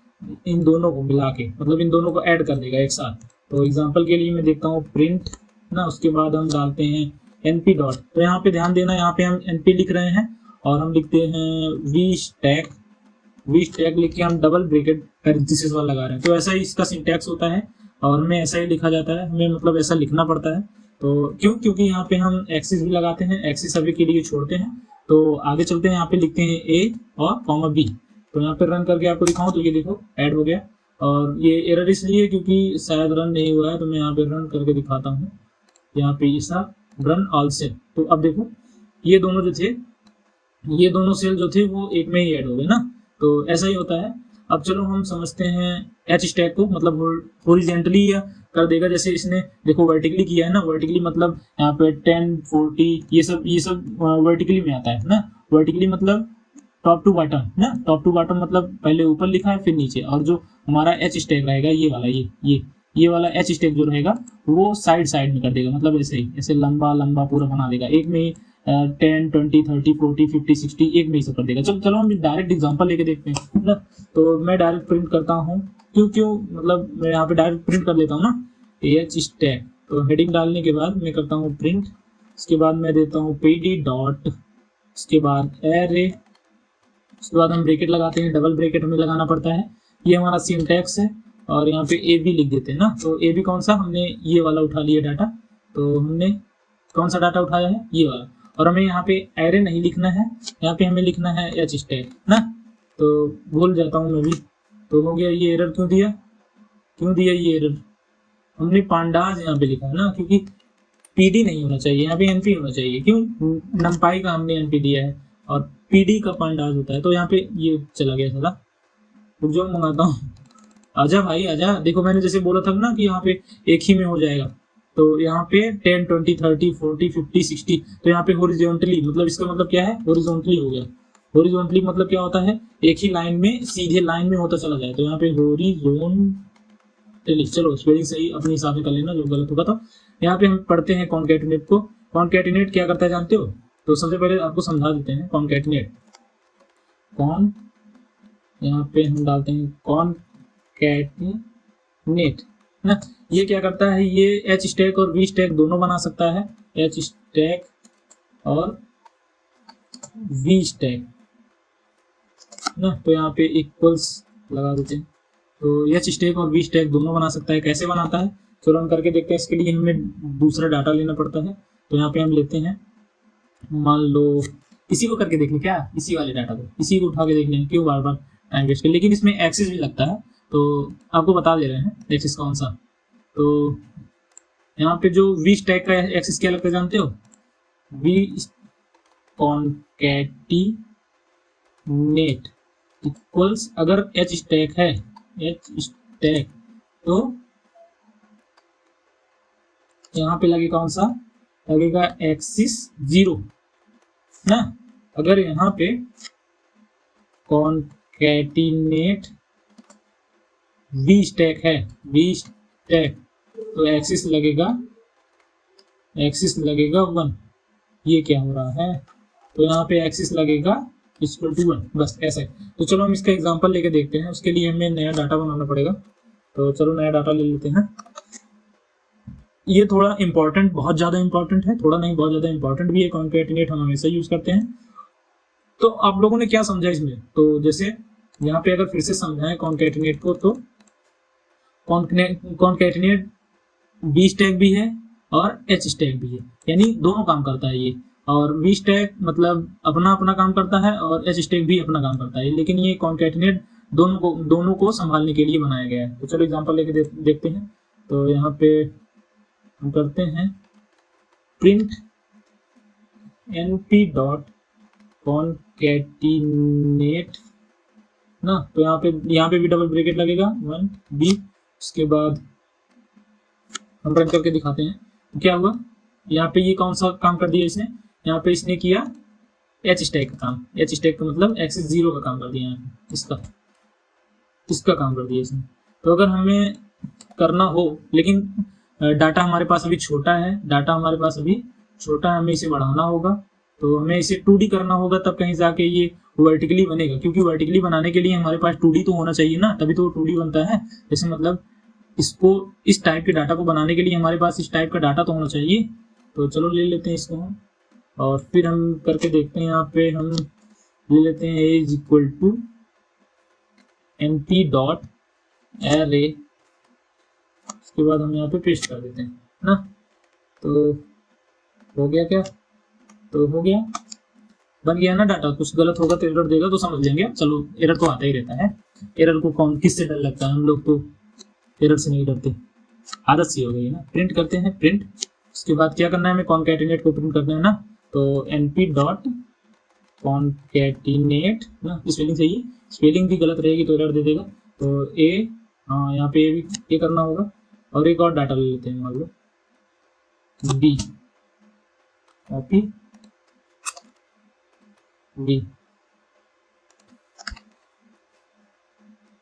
इन दोनों को मिला के, मतलब इन दोनों को ऐड कर देगा एक साथ। तो एग्जांपल के लिए मैं देखता हूँ प्रिंट ना। उसके बाद हम डालते हैं np डॉट, तो यहाँ पे ध्यान देना, यहाँ पे हम np लिख रहे हैं और हम लिखते हैं वी स्टैक लिख के हम डबल ब्रैकेट पैरेंथेसिस वाला लगा रहे हैं। तो ऐसा ही इसका सिंटैक्स होता है और हमें ऐसा ही लिखा जाता है, हमें मतलब ऐसा लिखना पड़ता है। तो क्योंकि यहाँ पे हम एक्सिस भी लगाते हैं, एक्सिस अभी के लिए छोड़ते हैं। तो आगे चलते हैं, यहाँ पे लिखते हैं ए और कॉमा बी। तो यहाँ पे रन करके आपको दिखाऊं तो ये देखो ऐड हो गया, और ये एरर इसलिए क्योंकि शायद रन नहीं हुआ है, तो मैं यहाँ पे रन करके दिखाता हूँ। यहाँ पे ऐसा रन ऑल सेल, तो अब देखो ये दोनों जो थे, ये दोनों सेल जो थे वो एक में ही ऐड हो गए ना। तो ऐसा ही होता है। अब चलो हम समझते हैं एच स्टैक को, मतलब हॉरिजॉन्टली कर देगा, जैसे इसने देखो वर्टिकली किया है ना। वर्टिकली मतलब यहाँ पे 10 40 ये सब वर्टिकली में आता है ना। वर्टिकली मतलब टॉप टू बॉटम ना, टॉप टू बॉटम मतलब पहले ऊपर लिखा है फिर नीचे, और जो हमारा एच स्टैक रहेगा ये वाला, ये वाला एच स्टैक जो रहेगा वो साइड साइड में कर देगा, मतलब ऐसे ही, ऐसे लंबा लंबा पूरा बना देगा, एक में ही 10 20 30 40 50 60 एक में ही सब कर देगा। चलो हम डायरेक्ट एग्जांपल लेके देखते हैं ना। तो मैं डायरेक्ट प्रिंट करता हूँ, क्यों मतलब मैं यहाँ पे डायरेक्ट प्रिंट कर लेता हूँ ना, एच स्टैक। तो हेडिंग डालने के बाद मैं करता हूँ प्रिंट, उसके बाद मैं देता हूँ pd डॉट, उसके बाद एरे, उसके बाद हम ब्रैकेट लगाते हैं, डबल ब्रैकेट हमें लगाना पड़ता है, ये हमारा सिंटैक्स है। और यहाँ पे ए बी लिख देते हैं ना। तो ए बी कौन सा, हमने ये वाला उठा लिया डाटा, तो हमने कौन सा डाटा उठाया है, ये वाला। और हमें यहाँ पे एरे नहीं लिखना है, यहाँ पे हमें लिखना है एच स्टैक ना। तो भूल जाता हूँ मैं भी, तो हो गया। ये एरर क्यों दिया ये एरर, हमने पांडाज यहाँ पे लिखा है ना, क्योंकि पीडी नहीं होना चाहिए, यहाँ पे एनपी होना चाहिए। क्यों, नंपाई का हमने एनपी दिया है और पीडी का पांडाज होता है, तो यहाँ पे ये चला गया साला। रुक जाओ मंगाता हूँ, आजा भाई आजा। देखो मैंने जैसे बोला था ना कि यहाँ पे एक ही में हो जाएगा, तो यहाँ पे 10 20 30 40 50 60, तो यहाँ पे हॉरिजॉन्टली, मतलब इसका मतलब क्या है, हॉरिजॉन्टली हो गया। हॉरिजॉन्टली मतलब क्या होता है, एक ही लाइन में, सीधे लाइन में होता चला जाए, तो यहाँ पे हॉरिजॉन्टली। चलो स्पेलिंग सही अपने हिसाब से कर लेना, जो गलत होगा। तो यहाँ पे हम पढ़ते हैं कॉन्कैटिनेट को। कॉन्कैटिनेट क्या करता है जानते हो, तो सबसे पहले आपको समझा देते हैं कॉन्कैटिनेट। यहाँ पे हम डालते हैं कॉन्कैटिनेट ना। ये क्या करता है, ये एच स्टैक और वी स्टैक दोनों बना सकता है, एच स्टैक और वी स्टैक ना। तो यहाँ पे इक्वल्स लगा देते हैं, तो एच स्टैक और वी स्टैक दोनों बना सकता है। कैसे बनाता है, चलो हम करके देखते हैं। इसके लिए हमें दूसरा डाटा लेना पड़ता है, तो यहाँ पे हम लेते हैं, मान लो इसी को करके देख लें क्या, इसी वाले डाटा को, इसी को उठा के देख लें, क्यों बार बार टाइम वेस्ट कर। लेकिन इसमें एक्सिस भी लगता है, तो आपको बता दे रहे हैं एक्सिस कौन सा। तो यहाँ पे जो वी स्टैक का एक्सिस क्या लगता है जानते हो, वी कॉन्कैटिनेट इक्वल्स, अगर एच स्टैक है, एच स्टैक, तो यहाँ पे लगेगा कौन सा, लगेगा एक्सिस 0 ना। अगर यहाँ पे कॉन्कैटिनेट वी स्टैक है, वी स्टैक, तो एक्सिस लगेगा 1। ये क्या हो रहा है, तो यहाँ पे एक्सिस लगेगा =1, बस ऐसे। तो चलो हम इसका एग्जांपल लेके देखते हैं। उसके लिए हमें नया डाटा बनाना पड़ेगा, तो चलो नया डाटा ले लेते हैं। ये थोड़ा इंपॉर्टेंट, बहुत ज़्यादा इंपॉर्टेंट है, थोड़ा नहीं बहुत ज़्यादा इंपॉर्टेंट भी है। कॉन्कैटिनेट हम हमेशा यूज़ करते हैं। तो आप लोगों ने क्या समझा इसमें, तो जैसे यहाँ पे अगर फिर से समझाएं कॉन्कैटिनेट को, तो कॉन्कैटिनेट वी स्टैक भी है और एच स्टैक भी है, यानी दोनों काम करता है ये। और वी स्टैक मतलब अपना अपना काम करता है और एच स्टैक भी अपना काम करता है, लेकिन ये कॉन्कैटिनेट दोनों को संभालने के लिए बनाया गया है। तो चलो एग्जांपल लेके देखते हैं। तो यहाँ पे हम करते हैं प्रिंट np डॉट कॉन्कैटिनेट ना। तो यहाँ पे भी डबल ब्रैकेट लगेगा 1 b। उसके बाद हम रन करके दिखाते हैं क्या हुआ। यहाँ पे ये कौन सा काम कर दिया इसने, यहाँ पे इसने किया एच स्टैक का काम। एच स्टैक का मतलब एक्सिस 0 का काम कर दिया, यहाँ इसका काम कर दिया इसने। तो अगर हमें करना हो, लेकिन डाटा हमारे पास अभी छोटा है, हमें इसे बढ़ाना होगा, तो हमें इसे 2D करना होगा, तब कहीं जाके ये वर्टिकली बनेगा। क्योंकि वर्टिकली बनाने के लिए हमारे पास 2D तो होना चाहिए ना, तभी तो 2D बनता है। जैसे मतलब इसको इस टाइप के डाटा को बनाने के लिए हमारे पास इस टाइप का डाटा तो होना चाहिए। तो चलो ले लेते हैं इसको हम, और फिर हम करके देखते हैं। यहाँ पे हम ले लेते हैं a is equal to np dot array, उसके बाद हम यहाँ पे पेस्ट कर देते हैं ना। तो हो गया क्या? तो हो गया, बन गया ना डाटा। कुछ गलत होगा तो एरर देगा तो समझ लेंगे। चलो एरर तो आता ही रहता है, एरर को कौन किससे डर लगता है, हम लोग तो एरर से नहीं डरते, आदत सी हो गई है ना। प्रिंट करते हैं, प्रिंट, उसके बाद क्या करना है हमें, कॉन्कैटिनेट को प्रिंट करना है ना। तो np डॉट कॉन्कैटिनेट ना, स्पेलिंग सही है, स्पेलिंग भी गलत रहेगी तो एरर दे देगा। तो ए, हाँ यहाँ पे भी ए करना होगा। और एक और डाटा ले लेते हैं, मान लो बी, कॉपी बी।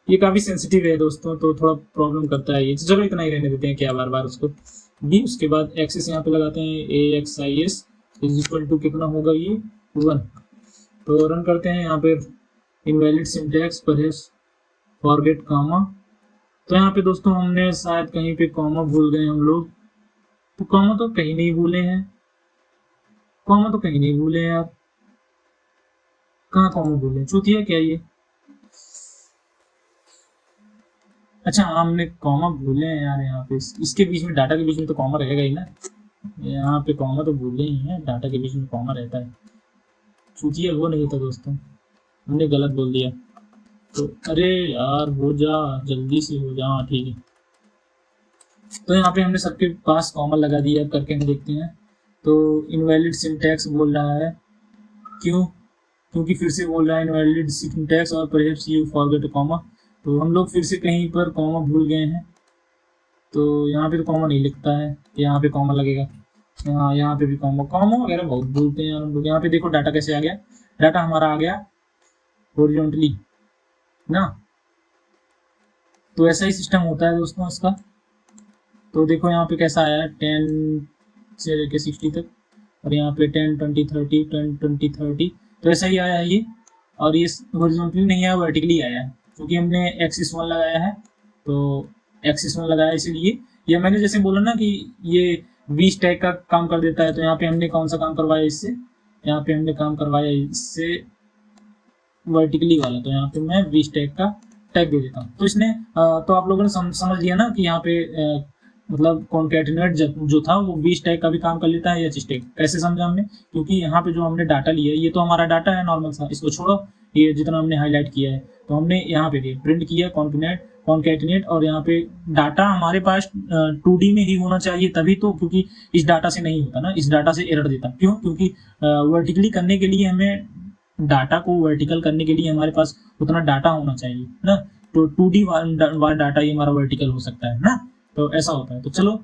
ये काफी सेंसिटिव है दोस्तों, तो थोड़ा प्रॉब्लम करता है ये, चलो इतना ही रहने देते हैं, क्या बार बार उसको बी। उसके बाद एक्सिस यहाँ पे लगाते हैं A X I S is equal to कितना होगा ये 1। तो रन करते हैं। यहाँ पे invalid syntax perhaps forget comma. तो यहाँ पे दोस्तों हमने शायद कहीं पे कॉमा भूल गए हम लोग। तो कॉमा तो कहीं नहीं भूले हैं, कॉमा तो कहीं नहीं भूले यार, कहाँ कॉमा भूले, चूतिया क्या ये। अच्छा हमने कॉमा भूले हैं यार, यहाँ पे इसके बीच में, डाटा के बीच में तो कॉमा रहेगा ही ना। यहाँ पे कॉमा तो भूले ही हैं, डाटा के बीच में कॉमा रहता है। चूतिया वो नहीं था दोस्तों, हमने गलत बोल दिया। तो अरे यार हो जा, जल्दी से हो जा, ठीक है। तो यहाँ पे हमने सबके पास कॉमा लगा दिया, करके हम देखते हैं। तो इनवैलिड सिंटैक्स बोल रहा है, क्यों? क्योंकि फिर से बोल रहा है इनवैलिड सिंटैक्स और परहैप्स यू फॉरगेट कॉमा। तो हम लोग फिर से कहीं पर कॉमा भूल गए हैं। तो यहाँ पे तो कॉमा नहीं लिखता है, यहाँ पे कॉमा लगेगा। यहाँ पे भी कॉमा वगैरह बहुत भूलते हैं हम लोग। यहाँ पे देखो डाटा कैसे आ गया, डाटा हमारा आ गया हॉरिजॉन्टली ना। तो ऐसा ही सिस्टम होता है दोस्तों इसका। तो देखो यहाँ पे कैसा आया है 10 से लेके 60 तक, और यहाँ पे 10 20 30 10 20 30। तो ऐसा ही आया है ये, और ये हॉरिजॉन्टली नहीं आया, वर्टिकली आया है, क्योंकि हमने एक्सिस 1 लगाया है। तो एक्सिस 1 लगाया इसीलिए। ये मैंने जैसे बोला ना कि ये वी स्टैक का काम कर देता है। तो यहाँ पे हमने कौन सा काम करवाया इससे, यहाँ पे हमने काम करवाया इससे वर्टिकली वाला। तो यहाँ पे मैं वी स्टैक का टैग दे देता हूँ। तो इसने तो आप लोगों ने समझ लिया ना कि यहाँ पे मतलब कॉन्कैटिनेट जो था वो वी स्टैक का भी काम कर लेता है, एच स्टैक। कैसे समझा हमने, क्योंकि यहाँ पे जो हमने डाटा लिया है ये तो हमारा डाटा है नॉर्मल सा, इसको छोड़ो, ये जितना हमने हाईलाइट किया है। तो हमने यहाँ पे प्रिंट किया कॉन्कैटिनेट, और यहाँ पे डाटा हमारे पास 2D में ही होना चाहिए तभी तो, क्योंकि इस डाटा से नहीं होता ना, इस डाटा से एरर देता। क्यों? क्योंकि वर्टिकली करने के लिए हमें, डाटा को वर्टिकल करने के लिए हमारे पास उतना डाटा होना चाहिए ना। तो 2D वाला डाटा ही हमारा वर्टिकल हो सकता है ना। तो ऐसा होता है। तो चलो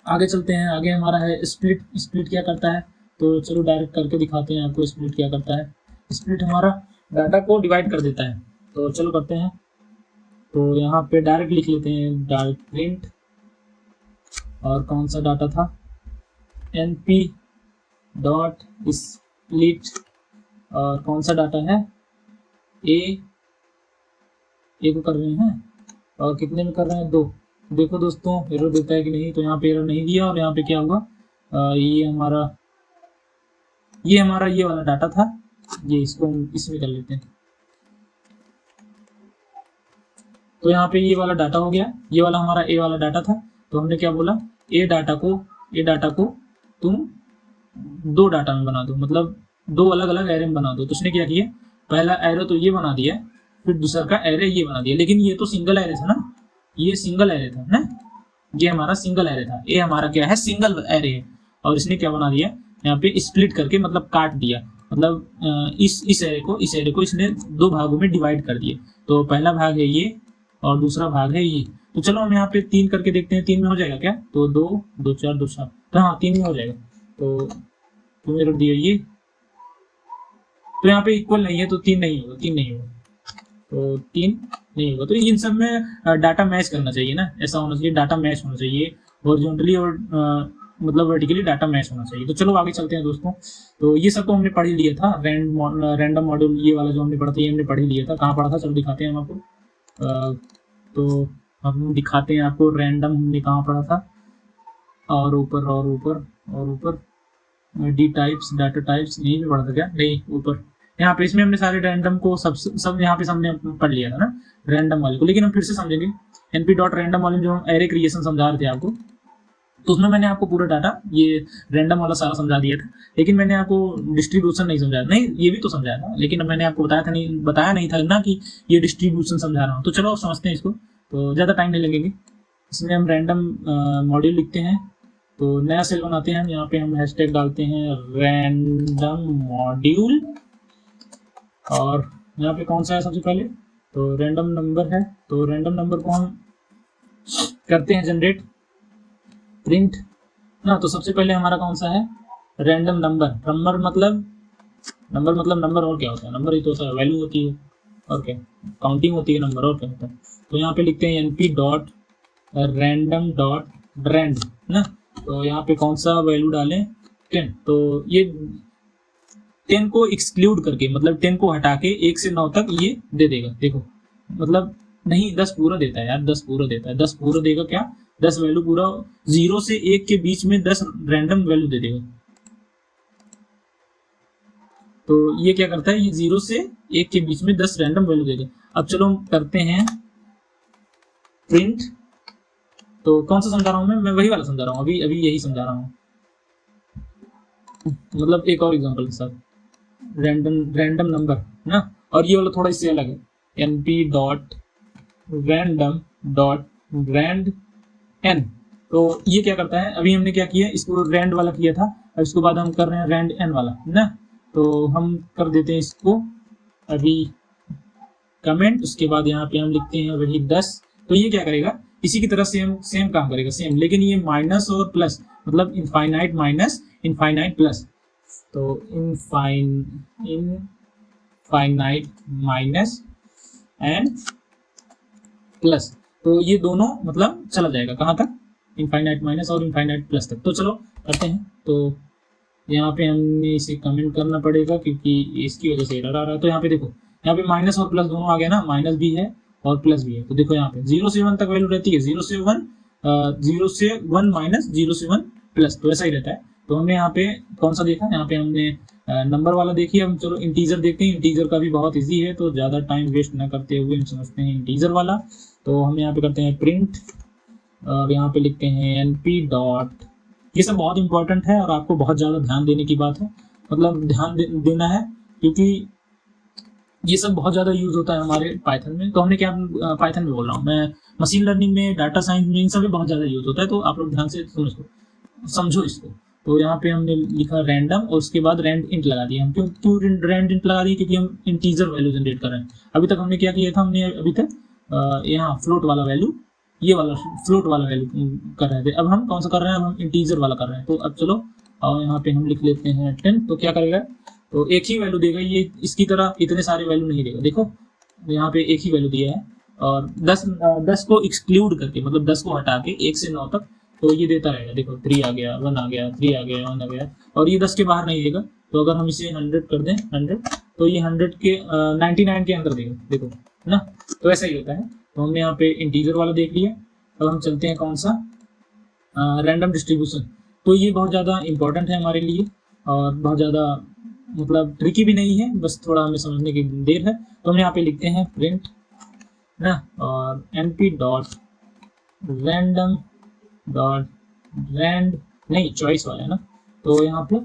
आगे चलते हैं। आगे हमारा है स्प्लिट। स्प्लिट क्या करता है, तो चलो डायरेक्ट करके दिखाते हैं आपको स्प्लिट क्या करता है। स्प्लिट हमारा डाटा को डिवाइड कर देता है। तो चलो करते हैं। तो यहाँ पे डायरेक्ट लिख लेते हैं, डायरेक्ट प्रिंट, और कौन सा डाटा था, np डॉट स्प्लिट, और कौन सा डाटा है, ए को कर रहे हैं, और कितने में कर रहे हैं, 2। देखो दोस्तों एरर देता है कि नहीं। तो यहाँ पे एरर नहीं दिया, और यहाँ पे क्या हुआ, ये हमारा ये वाला डाटा था, ये इसको हम इसमें कर लेते हैं। तो यहाँ पे ये वाला डाटा हो गया, ये वाला हमारा ए वाला डाटा था। तो हमने क्या बोला, ए डाटा को तुम 2 डाटा में बना दो, मतलब 2 अलग अलग एरे में बना दो। तो उसने क्या किया, पहला एरे तो ये बना दिया, फिर दूसरा का एरे ये बना दिया। लेकिन ये तो सिंगल एरे था ना, ये सिंगल एरे था ना, ये हमारा सिंगल एरे था, ये हमारा क्या है, सिंगल एरे है। और इसने क्या बना दिया, यहाँ पे स्प्लिट करके, मतलब काट दिया, मतलब इस एरे को इसने 2 भागों में डिवाइड कर दिए। तो पहला भाग है ये, और दूसरा भाग है ये। तो चलो हम यहाँ पे 3 करके देखते हैं, 3 में हो जाएगा क्या। तो 2 2 4 2 7, तो हाँ 3 में हो जाएगा। तो तुम्हें रख दिया ये, तो यहाँ पे इक्वल नहीं है तो 3 नहीं होगा, 3 नहीं होगा, तो 3 नहीं होगा। तो इन सब में डाटा मैच करना चाहिए ना, ऐसा होना चाहिए, डाटा मैच होना चाहिए हॉरिजॉन्टली, और मतलब वर्टिकली डाटा मैच होना चाहिए। तो चलो आगे चलते हैं दोस्तों। तो ये सब तो हमने पढ़ ही लिया था, रैंडम मॉड्यूल ये वाला जो हमने पढ़ा था, ये हमने पढ़ ही लिया था। कहाँ पढ़ा था, चलो दिखाते हैं हम आपको। तो हम दिखाते हैं आपको रैंडम हमने कहाँ पढ़ा था, और ऊपर और ऊपर और ऊपर डी टाइप्स डाटा टाइप्स यहीं पे पढ़ा था क्या, नहीं ऊपर यहाँ पे इसमें हमने सारे रैंडम को सब यहाँ पे हमने पढ़ लिया था ना रैंडम वाले को, लेकिन हम फिर से समझेंगे। np डॉट रैंडम वाले जो हम एरे क्रिएशन समझा रहे थे आपको, तो उसमें मैंने आपको पूरा डाटा ये रैंडम वाला सारा समझा दिया था, लेकिन मैंने आपको डिस्ट्रीब्यूशन नहीं समझाया, नहीं ये भी तो समझाया था, लेकिन मैंने आपको बताया नहीं था ना कि ये डिस्ट्रीब्यूशन समझा रहा हूँ। तो चलो समझते हैं इसको, तो ज़्यादा टाइम नहीं लगेगी। इसमें हम रैंडम मॉड्यूल लिखते हैं, तो नया सेल बनाते हैं हम, यहाँ पे हम हैशटैग डालते हैं रैंडम मॉड्यूल, और यहाँ पे कौन सा है सबसे पहले, तो रैंडम नंबर है, तो रैंडम नंबर को हम करते हैं जनरेट प्रिंट ना। तो सबसे पहले हमारा कौन सा है, रैंडम नंबर। नंबर मतलब नंबर, और क्या होता है, नंबर ही तो होता है, वैल्यू होती है और क्या, काउंटिंग होती है नंबर, और क्या होता है। तो यहाँ पे लिखते हैं np dot random dot rand ना, तो यहाँ पे कौन सा वैल्यू डालें 10, तो ये 10 को एक्सक्लूड करके, मतलब 10 को हटा के 1 से 9 तक ये दे देगा। देखो मतलब नहीं 10 पूरा देता है यार, 10 पूरा देता है, 10 पूरा देगा क्या, 10 वैल्यू पूरा 0 से 1 के बीच में 10 रैंडम वैल्यू दे देगा। तो ये क्या करता है, ये 0 से 1 के बीच में 10 रैंडम वैल्यू देगा। अब चलो हम करते हैं प्रिंट, तो कौन सा समझा रहा हूँ मैं वही वाला समझा रहा हूँ, अभी यही समझा रहा हूँ, मतलब एक और एग्जांपल के साथ, रैंडम नंबर ना, और ये वाला थोड़ा इससे अलग है, np dot random dot rand n। तो ये क्या करता है, अभी हमने क्या किया, इसको रैंड वाला किया था, अब इसके बाद हम कर रहे हैं रैंड n वाला ना, तो हम कर देते हैं इसको अभी कमेंट, उसके बाद यहाँ पे हम लिखते हैं वही 10। तो ये क्या करेगा, इसी की तरह सेम काम करेगा, सेम, लेकिन ये माइनस और प्लस, मतलब इनफाइनाइट माइनस इनफाइनाइट प्लस, तो इनफाइनाइट माइनस एंड प्लस, तो ये दोनों मतलब चला जाएगा कहाँ तक, इनफाइनाइट माइनस और इनफाइनाइट प्लस तक। तो चलो करते हैं, तो यहाँ पे हमें इसे कमेंट करना पड़ेगा क्योंकि इसकी वजह से एरर आ रहा है। तो यहाँ पे देखो, यहाँ पे माइनस और प्लस दोनों आ गया ना, माइनस भी है और प्लस भी है। तो देखो यहाँ पे 0 से 1 तक वैल्यू रहती है, 0 से 1 माइनस 0 से 1 प्लस, तो ऐसा ही रहता है। तो हमने यहाँ पे कौन सा देखा, यहाँ पे हमने नंबर वाला देखिए। हम चलो इंटीजर देखते हैं, इंटीजर का भी बहुत इजी है, तो ज़्यादा टाइम वेस्ट ना करते हुए हम समझते हैं इंटीजर वाला। तो हम यहाँ पे करते हैं प्रिंट, और यहाँ पे लिखते हैं np डॉट, ये सब बहुत इंपॉर्टेंट है और आपको बहुत ज़्यादा ध्यान देने की बात है, मतलब ध्यान देना है, क्योंकि ये सब बहुत ज़्यादा यूज होता है हमारे पाइथन में। तो हमने क्या, पाइथन में बोल रहा हूँ मैं, मशीन लर्निंग में, डाटा साइंस में, इन सब में बहुत ज़्यादा यूज होता है। तो आप लोग ध्यान से समझो इसको। तो यहाँ पे हमने लिखा रैंडम, और उसके बाद रैंड इंट लगा दिया। हम क्यों रैंड इंट लगा दिए, क्योंकि हम इंटीजर वैल्यू जनरेट कर रहे हैं। अभी तक हमने क्या किया था, हमने अभी तक यहाँ फ्लोट वाला वैल्यू, ये वाला फ्लोट वाला वैल्यू कर रहे थे। अब हम कौन सा कर रहे हैं, अब हम इंटीजर वाला कर रहे हैं। तो अब चलो, और यहाँ पे हम लिख लेते हैं 10। तो क्या करेगा, तो एक ही वैल्यू देगा, ये इसकी तरह इतने सारे वैल्यू नहीं देगा। देखो यहाँ पे एक ही वैल्यू दिया है, और 10 को एक्सक्लूड करके, मतलब 10 को हटा के 1 से 9 तक, तो ये देता रहेगा। देखो 3 आ गया, 1 आ गया, 3 आ गया, 1 आ गया, और ये 10 के बाहर नहीं देगा। तो अगर हम इसे 100 कर दें, 100, तो ये 100 के 99 के अंदर देगा, देखो ना। तो ऐसा ही होता है। तो हमने यहाँ पे इंटीजर वाला देख लिया। अब हम चलते हैं कौन सा, रैंडम डिस्ट्रीब्यूशन। तो ये बहुत ज़्यादा इंपॉर्टेंट है हमारे लिए, और बहुत ज़्यादा मतलब ट्रिकी भी नहीं है, बस थोड़ा हमें समझने की देर है। तो हम यहाँ पे लिखते हैं प्रिंट ना, और np dot random dot rand, नहीं चॉइस वाला है ना। तो यहाँ पे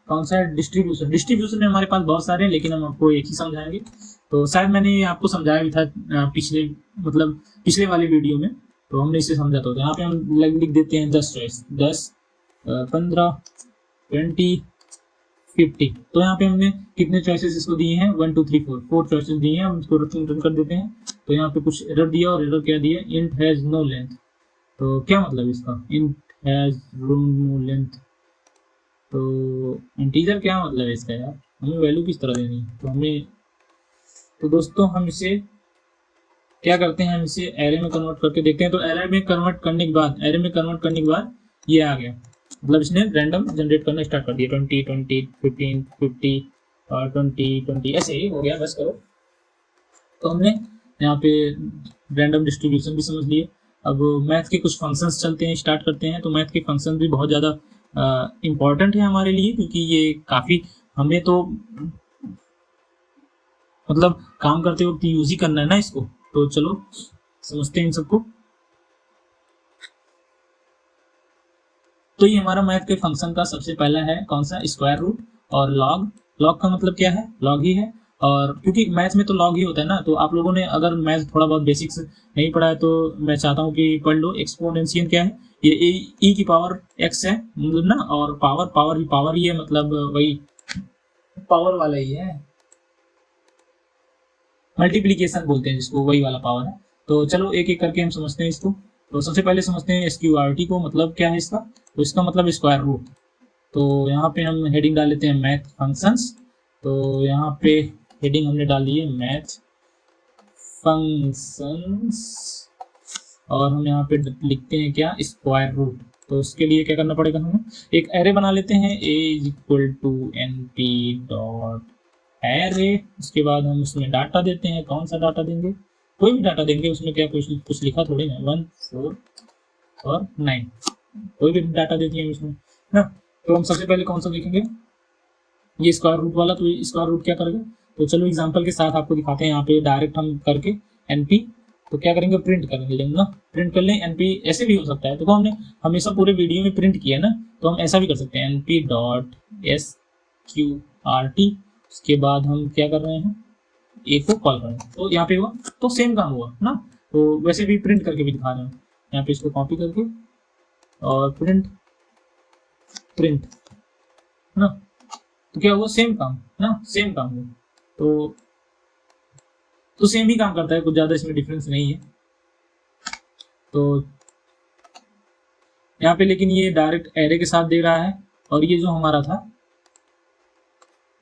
कौन सा है, डिस्ट्रीब्यूशन में हमारे पास बहुत सारे हैं, लेकिन हम आपको एक ही समझाएंगे। तो शायद मैंने आपको समझाया भी था पिछले वाले वीडियो में, तो हमने इसे समझा। तो यहाँ पे हम लिख देते हैं 10 चॉइस, 10 15 20 50। तो यहाँ पे हमने कितने चॉइसेस इसको दिए हैं, 1 2 3 4 चॉइसेस दिए हैं। हम इसको रन कर देते हैं। तो यहाँ पे कुछ एरर दिया, और एरर क्या दिया, इंट हैज नो लेंथ। तो क्या मतलब इसका, इंट हैज नो लेंथ, तो इंटीजर क्या मतलब है इसका यार, हमें वैल्यू किस तरह देनी है। तो दोस्तों हम इसे क्या करते हैं, हम इसे एरे में कन्वर्ट करके देखते हैं। तो एरे में कन्वर्ट करने के बाद ये आ गया, मतलब इसने रैंडम जनरेट करना स्टार्ट कर दिया, 20 20 15 50 और 20 20 ऐसे ही हो गया, बस करो। तो हमने यहाँ पे रैंडम डिस्ट्रीब्यूशन भी समझ लिए। अब मैथ के कुछ फंक्शंस चलते हैं, स्टार्ट करते हैं। तो मैथ के फंक्शन भी बहुत ज़्यादा इम्पॉर्टेंट है हमारे लिए, क्योंकि ये काफ़ी हमें तो मतलब काम करते वक्त यूज ही करना है ना इसको। तो चलो समझते हैं इन सबको। तो ये हमारा मैथ के फंक्शन का सबसे पहला है कौन सा, स्क्वायर रूट और लॉग। लॉग का मतलब क्या है, लॉग ही है। और क्योंकि मैथ में तो लॉग ही होता है ना, तो आप लोगों ने अगर मैथ थोड़ा बहुत बेसिक्स नहीं पढ़ा है तो मैं चाहता हूँ कि पढ़ लो। एक्सपोनेंशियल क्या है, ये ई की पावर एक्स है मतलब ना, और पावर पावर पावर ही है, मतलब वही पावर वाला ही है, मल्टीप्लीकेशन बोलते हैं जिसको, वही वाला पावर है। तो चलो एक एक करके हम समझते हैं इसको। तो सबसे पहले समझते हैं SQRT को, मतलब क्या है इसका। तो इसका मतलब स्क्वायर रूट। तो यहाँ पे हम हेडिंग डाल लेते हैं मैथ फंक्शंस। तो यहाँ पे हेडिंग हमने डाल दी है मैथ फंक्शंस, और हम यहाँ पे लिखते हैं क्या, स्क्वायर रूट। तो उसके लिए क्या करना पड़ेगा, हमें एक एरे बना लेते हैं, a=np डॉट एरे। उसके बाद हम उसमें डाटा देते हैं, कौन सा डाटा देंगे, कोई भी डाटा देंगे, उसमें क्या कुछ लिखा थोड़ी ना, 1 4 और 9, कोई भी डाटा दे दिए उसमें ना। तो हम सबसे पहले कौन सा देखेंगे, ये स्क्वायर रूट वाला। तो स्क्वायर रूट क्या करेगा, तो चलो एग्जांपल के साथ आपको दिखाते हैं। यहाँ पे डायरेक्ट हम करके एनपी, तो क्या करेंगे, प्रिंट कर लेंगे ना, प्रिंट कर लें। एनपी ऐसे भी हो सकता है, देखो हमने हमेशा पूरे वीडियो में प्रिंट किया ना, तो हम ऐसा भी कर सकते हैं, एनपी डॉट SQRT। उसके बाद हम क्या कर रहे हैं, ए को कॉल कर रहे हैं, तो यहाँ पे हुआ, तो सेम काम हुआ ना। तो वैसे भी प्रिंट करके भी दिखा रहे हैं, यहाँ पे इसको कॉपी करके और प्रिंट प्रिंट ना, तो क्या हुआ, सेम काम ना, सेम काम हुआ। तो सेम ही काम करता है, कुछ ज़्यादा इसमें डिफरेंस नहीं है। तो यहाँ पे लेकिन ये डायरेक्ट एरे के साथ दे रहा है, और ये जो हमारा था,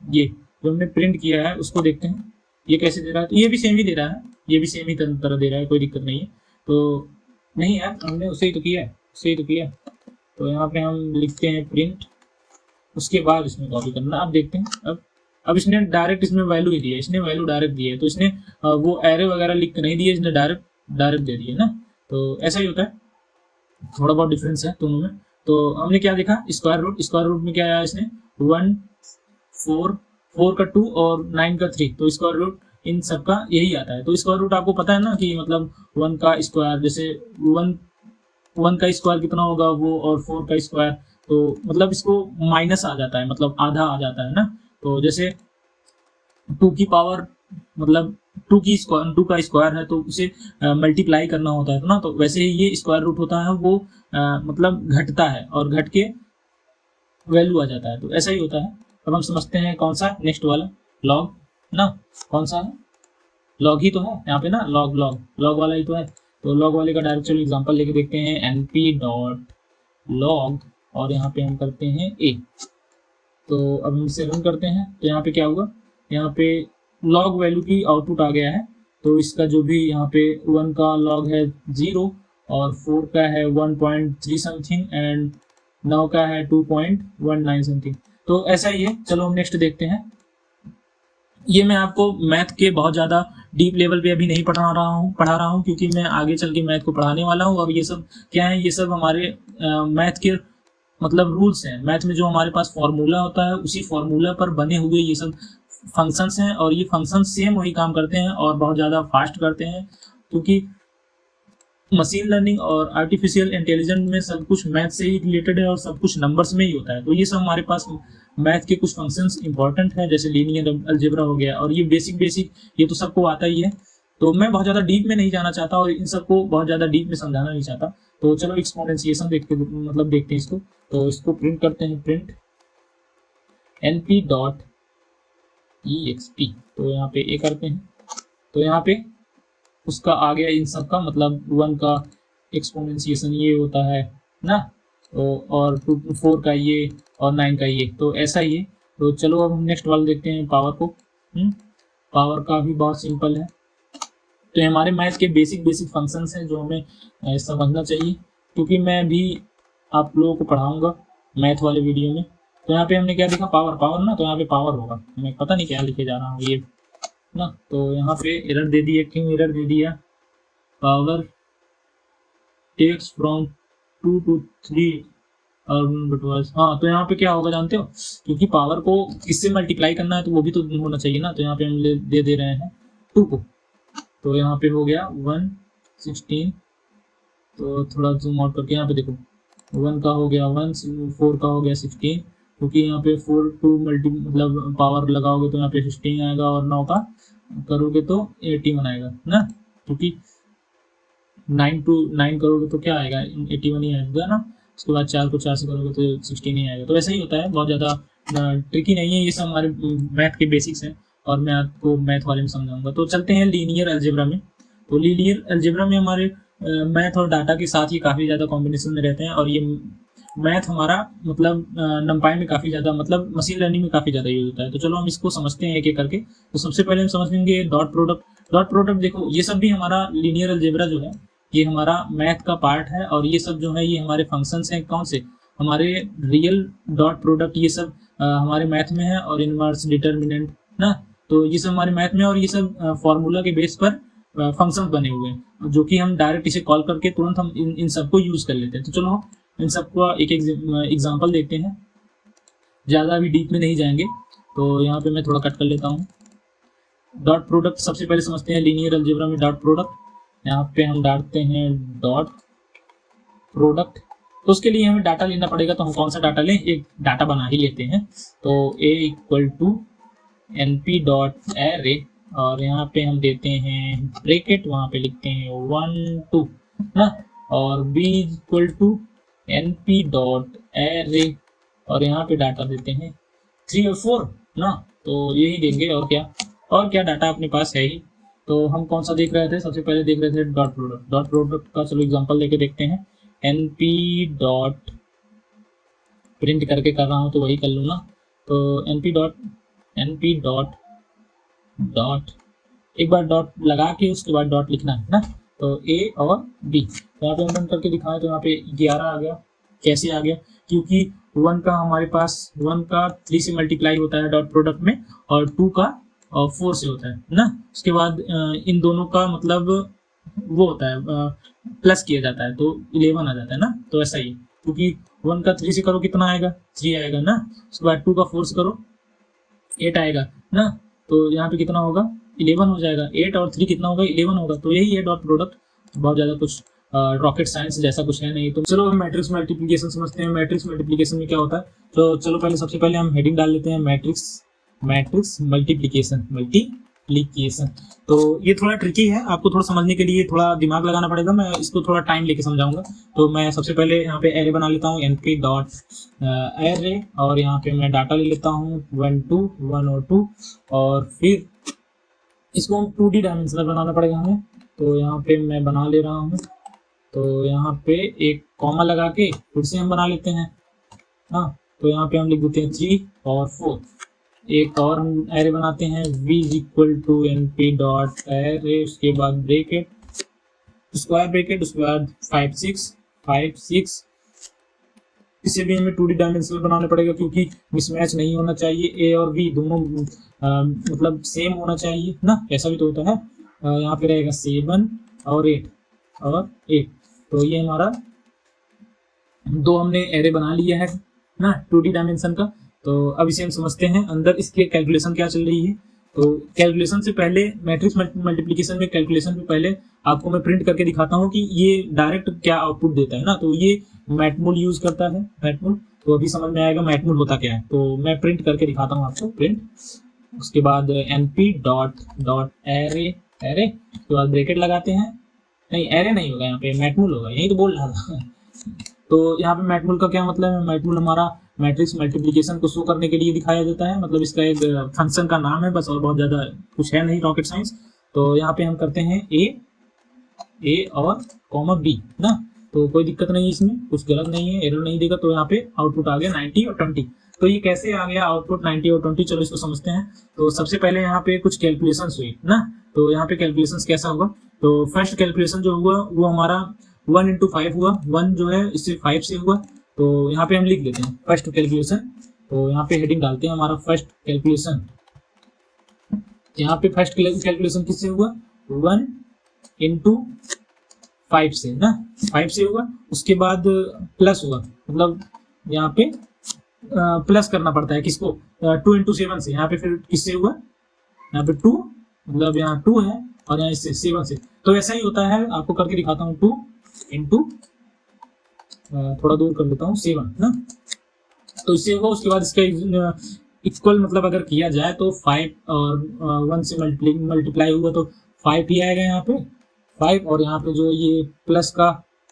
ये जो हमने प्रिंट किया है उसको देखते हैं ये कैसे दे रहा है। तो ये भी सेम ही दे रहा है, ये भी सेम ही तरह दे रहा है, कोई दिक्कत नहीं है। तो नहीं यार, हमने उसे ही तो किया है, उसे ही तो किया। तो यहाँ पे हम लिखते हैं प्रिंट, उसके बाद इसमें कॉपी करना। अब देखते हैं, अब इसने डायरेक्ट इसमें वैल्यू ही दिया, इसने वैल्यू डायरेक्ट दी है, तो इसने वो एरे वगैरह लिख के नहीं दिए, इसने डायरेक्ट दे दिए ना। तो ऐसा ही होता है, थोड़ा बहुत डिफरेंस है दोनों में। तो हमने क्या देखा, स्क्वायर रूट। स्क्वायर रूट में क्या आया, इसने 1 4 का 2 और 9 का 3, तो स्क्वायर रूट इन सब का यही आता है। तो स्क्वायर रूट आपको पता है ना कि मतलब 1 का स्क्वायर, जैसे 1 का स्क्वायर कितना होगा वो, और 4 का स्क्वायर, तो मतलब इसको माइनस आ जाता है, मतलब आधा आ जाता है ना। तो जैसे 2 की पावर मतलब 2 का स्क्वायर है, तो उसे मल्टीप्लाई करना होता है ना। तो वैसे ही ये स्क्वायर रूट होता है, वो मतलब घटता है और घट के वैल्यू आ जाता है, तो ऐसा ही होता है। अब हम समझते हैं कौन सा, नेक्स्ट वाला लॉग ना, कौन सा है, लॉग ही तो है यहाँ पे ना, लॉग वाला ही तो है। तो लॉग वाले का डायरेक्ट चलो एग्जांपल लेके देखते हैं, एनपी डॉट लॉग, और यहाँ पे हम करते हैं ए। तो अब हम इसे रन करते हैं, तो यहाँ पे क्या होगा, यहाँ पे लॉग वैल्यू की आउटपुट आ गया है। तो इसका जो भी यहाँ पे 1 का लॉग है 0, और 4 का है 1.3 समथिंग, एंड 9 का है 2.19 समथिंग। तो ऐसा ही है। चलो हम नेक्स्ट देखते हैं। ये मैं आपको मैथ के बहुत ज़्यादा डीप लेवल पे अभी नहीं पढ़ा रहा हूँ, क्योंकि मैं आगे चल के मैथ को पढ़ाने वाला हूँ। और ये सब क्या है, ये सब हमारे मैथ के मतलब रूल्स हैं। मैथ में जो हमारे पास फॉर्मूला होता है, उसी फॉर्मूला पर बने हुए ये सब फंक्शंस हैं, और ये फंक्शंस सेम वही काम करते हैं और बहुत ज़्यादा फास्ट करते हैं, क्योंकि मशीन लर्निंग और आर्टिफिशियल इंटेलिजेंस में सब कुछ मैथ से ही रिलेटेड है, और सब कुछ नंबर्स में ही होता है। तो ये सब हमारे पास मैथ के कुछ फंक्शंस इंपॉर्टेंट हैं, जैसे लीनियर अलजेब्रा हो गया, और ये बेसिक ये तो सबको आता ही है। तो मैं बहुत ज़्यादा डीप में नहीं जाना चाहता, और इन सबको बहुत ज़्यादा डीप में समझाना नहीं चाहता। तो चलो एक्सपोनेंशिएशन देखते हैं इसको। तो इसको प्रिंट करते हैं, प्रिंट np डॉट exp। तो यहाँ पे ए करते हैं, तो यहाँ पे उसका आ गया इन सब का, मतलब 1 का एक्सपोनेंशिएशन ये होता है ना, तो और 4 का ये, और 9 का ये, तो ऐसा ही है। तो चलो अब हम नेक्स्ट वाला देखते हैं, पावर को। पावर का भी बहुत सिंपल है। तो ये हमारे मैथ के बेसिक फंक्शंस हैं जो हमें समझना चाहिए, क्योंकि मैं भी आप लोगों को पढ़ाऊंगा मैथ वाले वीडियो में। तो यहाँ पे हमने क्या देखा, पावर ना, तो यहाँ पे पावर होगा, मैं पता नहीं क्या लिखे जा रहा हूँ ये ना। तो यहाँ पे एरर दे दिया, क्यों एरर दे दिया, पावर टेक्स फ्रॉम 2 to 3 बटवास। हाँ, तो यहाँ पे क्या होगा जानते हो, क्योंकि पावर को किससे मल्टीप्लाई करना है तो वो भी तो होना चाहिए ना, तो यहाँ पे हम दे दे रहे हैं 2 को, तो यहाँ पे हो गया 116। तो थोड़ा जूम आउट करके यहाँ पे देखो 1 का हो गया 1, 4 का हो गया 16, क्योंकि यहाँ पे 4 टू मल्टी मतलब पावर लगाओगे तो यहाँ पे 16 आएगा, और 9 का करोगे तो 81 आएगा ना, क्योंकि 9 टू 9 करोगे तो क्या आएगा 81 ही आएगा ना। उसके बाद 4 को 4 से करोगे तो 16 ही आएगा। तो ऐसा ही होता है, बहुत ज़्यादा ट्रिकी नहीं है, ये सब हमारे मैथ के बेसिक्स हैं और मैं आपको मैथ वाले में समझाऊंगा। तो चलते हैं लीनियर अलजेब्रा में। तो लीनियर अलजेब्रा में हमारे मैथ और डाटा के साथ ही काफ़ी ज़्यादा कॉम्बिनेशन में रहते हैं, और ये मैथ हमारा मतलब नंपाई में काफ़ी ज़्यादा मतलब मशीन लर्निंग में काफ़ी ज़्यादा यूज होता है। तो चलो हम इसको समझते हैं एक एक करके। तो सबसे पहले हम समझ लेंगे डॉट प्रोडक्ट। डॉट प्रोडक्ट देखो, ये सब भी हमारा लीनियर अलजेब्रा जो है ये हमारा मैथ का पार्ट है, और ये सब जो है ये हमारे फंक्शंस हैं। कौन से? हमारे रियल डॉट प्रोडक्ट, ये सब हमारे मैथ में है, और इनवर्स डिटर्मिनेंट ना, तो ये सब हमारे मैथ में, और ये सब फॉर्मूला के बेस पर फंक्शंस बने हुए हैं, जो कि हम डायरेक्ट इसे कॉल करके तुरंत हम इन सबको यूज कर लेते हैं। तो चलो हम इन सबको एक एक एग्जाम्पल देखते हैं, ज़्यादा अभी डीप में नहीं जाएंगे। तो यहाँ पे मैं थोड़ा कट कर लेता हूँ। डॉट प्रोडक्ट सबसे पहले समझते हैं लीनियर अलजेब्रा में डॉट प्रोडक्ट। यहाँ पे हम डालते हैं डॉट प्रोडक्ट, तो उसके लिए हमें डाटा लेना पड़ेगा। तो हम कौन सा डाटा लें? एक डाटा बना ही लेते हैं। तो a equal to np dot array, और यहाँ पे हम देते हैं ब्रैकेट, वहाँ पे लिखते हैं 1 2 ना, और b equal to np dot array, और यहाँ पे डाटा देते हैं 3 और 4 ना, तो यही देंगे। और क्या डाटा अपने पास है ही। तो हम कौन सा देख रहे थे? सबसे पहले देख रहे थे डॉट प्रोडक्ट। डॉट प्रोडक्ट का चलो एग्जांपल लेके देखते हैं। np डॉट प्रिंट करके कर रहा हूँ तो वही कर लूँ ना। तो np डॉट एक बार डॉट लगा के उसके बाद डॉट लिखना है ना। तो a और b, तो यहाँ पे हम रन करके दिखाएं तो यहाँ पे 11 आ गया। कैसे आ गया? क्योंकि 1 का हमारे पास 1 का 3 से मल्टीप्लाई होता है डॉट प्रोडक्ट में, और 2 का 4 से होता है ना। उसके बाद इन दोनों का मतलब वो होता है प्लस किया जाता है, तो 11 आ जाता है ना। तो ऐसा ही, क्योंकि 1 का 3 से करो कितना आएगा? 3 आएगा ना। उसके बाद 2 का 4 से करो 8 आएगा ना। तो यहाँ पे कितना होगा? 11 हो जाएगा। 8 और 3 कितना होगा? 11 होगा। तो यही है डॉट प्रोडक्ट। बहुत ज़्यादा कुछ रॉकेट साइंस जैसा कुछ है नहीं। तो चलो हम मैट्रिक्स मल्टीप्लिकेशन समझते हैं। मैट्रिक्स मल्टीप्लिकेशन में क्या होता है? तो चलो सबसे पहले हम हेडिंग डाल लेते हैं मैट्रिक्स मल्टीप्लिकेशन। तो ये थोड़ा ट्रिकी है, आपको थोड़ा समझने के लिए थोड़ा दिमाग लगाना पड़ेगा। मैं इसको थोड़ा टाइम लेके समझाऊंगा। तो मैं सबसे पहले यहाँ पे एरे बना लेता हूँ, np डॉट एरे, और यहाँ पे मैं डाटा ले लेता हूँ 1 2 1 और 2, और फिर इसको हम 2D डायमेंशनल बनाना पड़ेगा हमें। तो यहाँ पे मैं बना ले रहा हूँ। तो यहाँ पे एक कॉमा लगा के फिर से हम बना लेते हैं। हाँ, तो यहाँ पे हम लिख देते हैं 3 और 4। एक और हम एरे बनाते हैं, v equal to np dot array, उसके बाद ब्रैकेट, स्क्वायर ब्रैकेट, उसके बाद 5 6। इसे भी हमें 2D डायमेंशनल बनाना पड़ेगा, क्योंकि मिसमैच नहीं होना चाहिए। a और v दोनों मतलब सेम होना चाहिए ना, ऐसा भी तो होता है। यहाँ पे रहेगा 7 और 8। तो ये हमारा दो हमने एरे बना लिया है ना 2D डायमेंशन का। तो अब इसे हम समझते हैं अंदर इसके कैलकुलेशन क्या चल रही है। तो कैलकुलेशन से पहले, मैट्रिक्स मल्टीप्लिकेशन में कैलकुलेशन से पहले आपको मैं प्रिंट करके दिखाता हूँ कि ये डायरेक्ट क्या आउटपुट देता है ना। तो ये मैटमूल यूज करता है, मैटमूल। तो अभी समझ में आएगा मैटमूल होता क्या है। तो मैं प्रिंट करके दिखाता हूँ आपको, प्रिंट। उसके बाद np डॉट एरे, उसके बाद ब्रैकेट लगाते हैं। नहीं, एरे नहीं होगा, यहाँ पे मैटमूल होगा, यही तो बोल रहा था। तो यहाँ पे मैटमूल का क्या मतलब है? मैटमूल हमारा मैट्रिक्स मल्टीप्लिकेशन को शो करने के लिए दिखाया जाता है, मतलब इसका एक फंक्शन का नाम है बस, और बहुत ज़्यादा कुछ है नहीं रॉकेट साइंस। तो यहाँ पे हम करते हैं ए और कॉमा बी ना। तो कोई दिक्कत नहीं है इसमें, कुछ गलत नहीं है, एरर नहीं देगा। तो यहाँ पे आउटपुट आ गया 90 और 20। तो ये कैसे आ गया आउटपुट 90 और 20? चलो इसको समझते हैं। तो सबसे पहले यहाँ पे कुछ कैलकुलेशन हुई ना। तो यहाँ पे कैलकुलेशन कैसा होगा? तो फर्स्ट कैलकुलेशन जो हुआ वो हमारा 1 into 5 हुआ। 1 जो है इससे 5 से हुआ। तो यहाँ पे हम लिख देते हैं फर्स्ट कैलकुलेशन। तो यहाँ पे हेडिंग डालते हैं हमारा फर्स्ट कैलकुलेशन। यहाँ पे फर्स्ट कैलकुलेशन किससे हुआ? 1 into 5 से ना, 5 से हुआ, उसके बाद प्लस हुआ, मतलब यहाँ पे प्लस करना पड़ता है किसको, 2 इंटू 7 से, यहाँ पे फिर किससे हुआ, यहाँ पे 2, मतलब यहाँ 2 है और यहाँ इससे 7 से, तो ऐसा ही होता है, आपको करके दिखाता हूँ। 2 इंटू थोड़ा दूर कर लेता हूँ 7 ना, तो इससे होगा, उसके बाद इसका इक्वल मतलब अगर किया जाए तो 5 और 1 से मल्टीप्लाई हुआ तो 5 ही आएगा यहाँ पे 5, और यहाँ पे जो ये प्लस का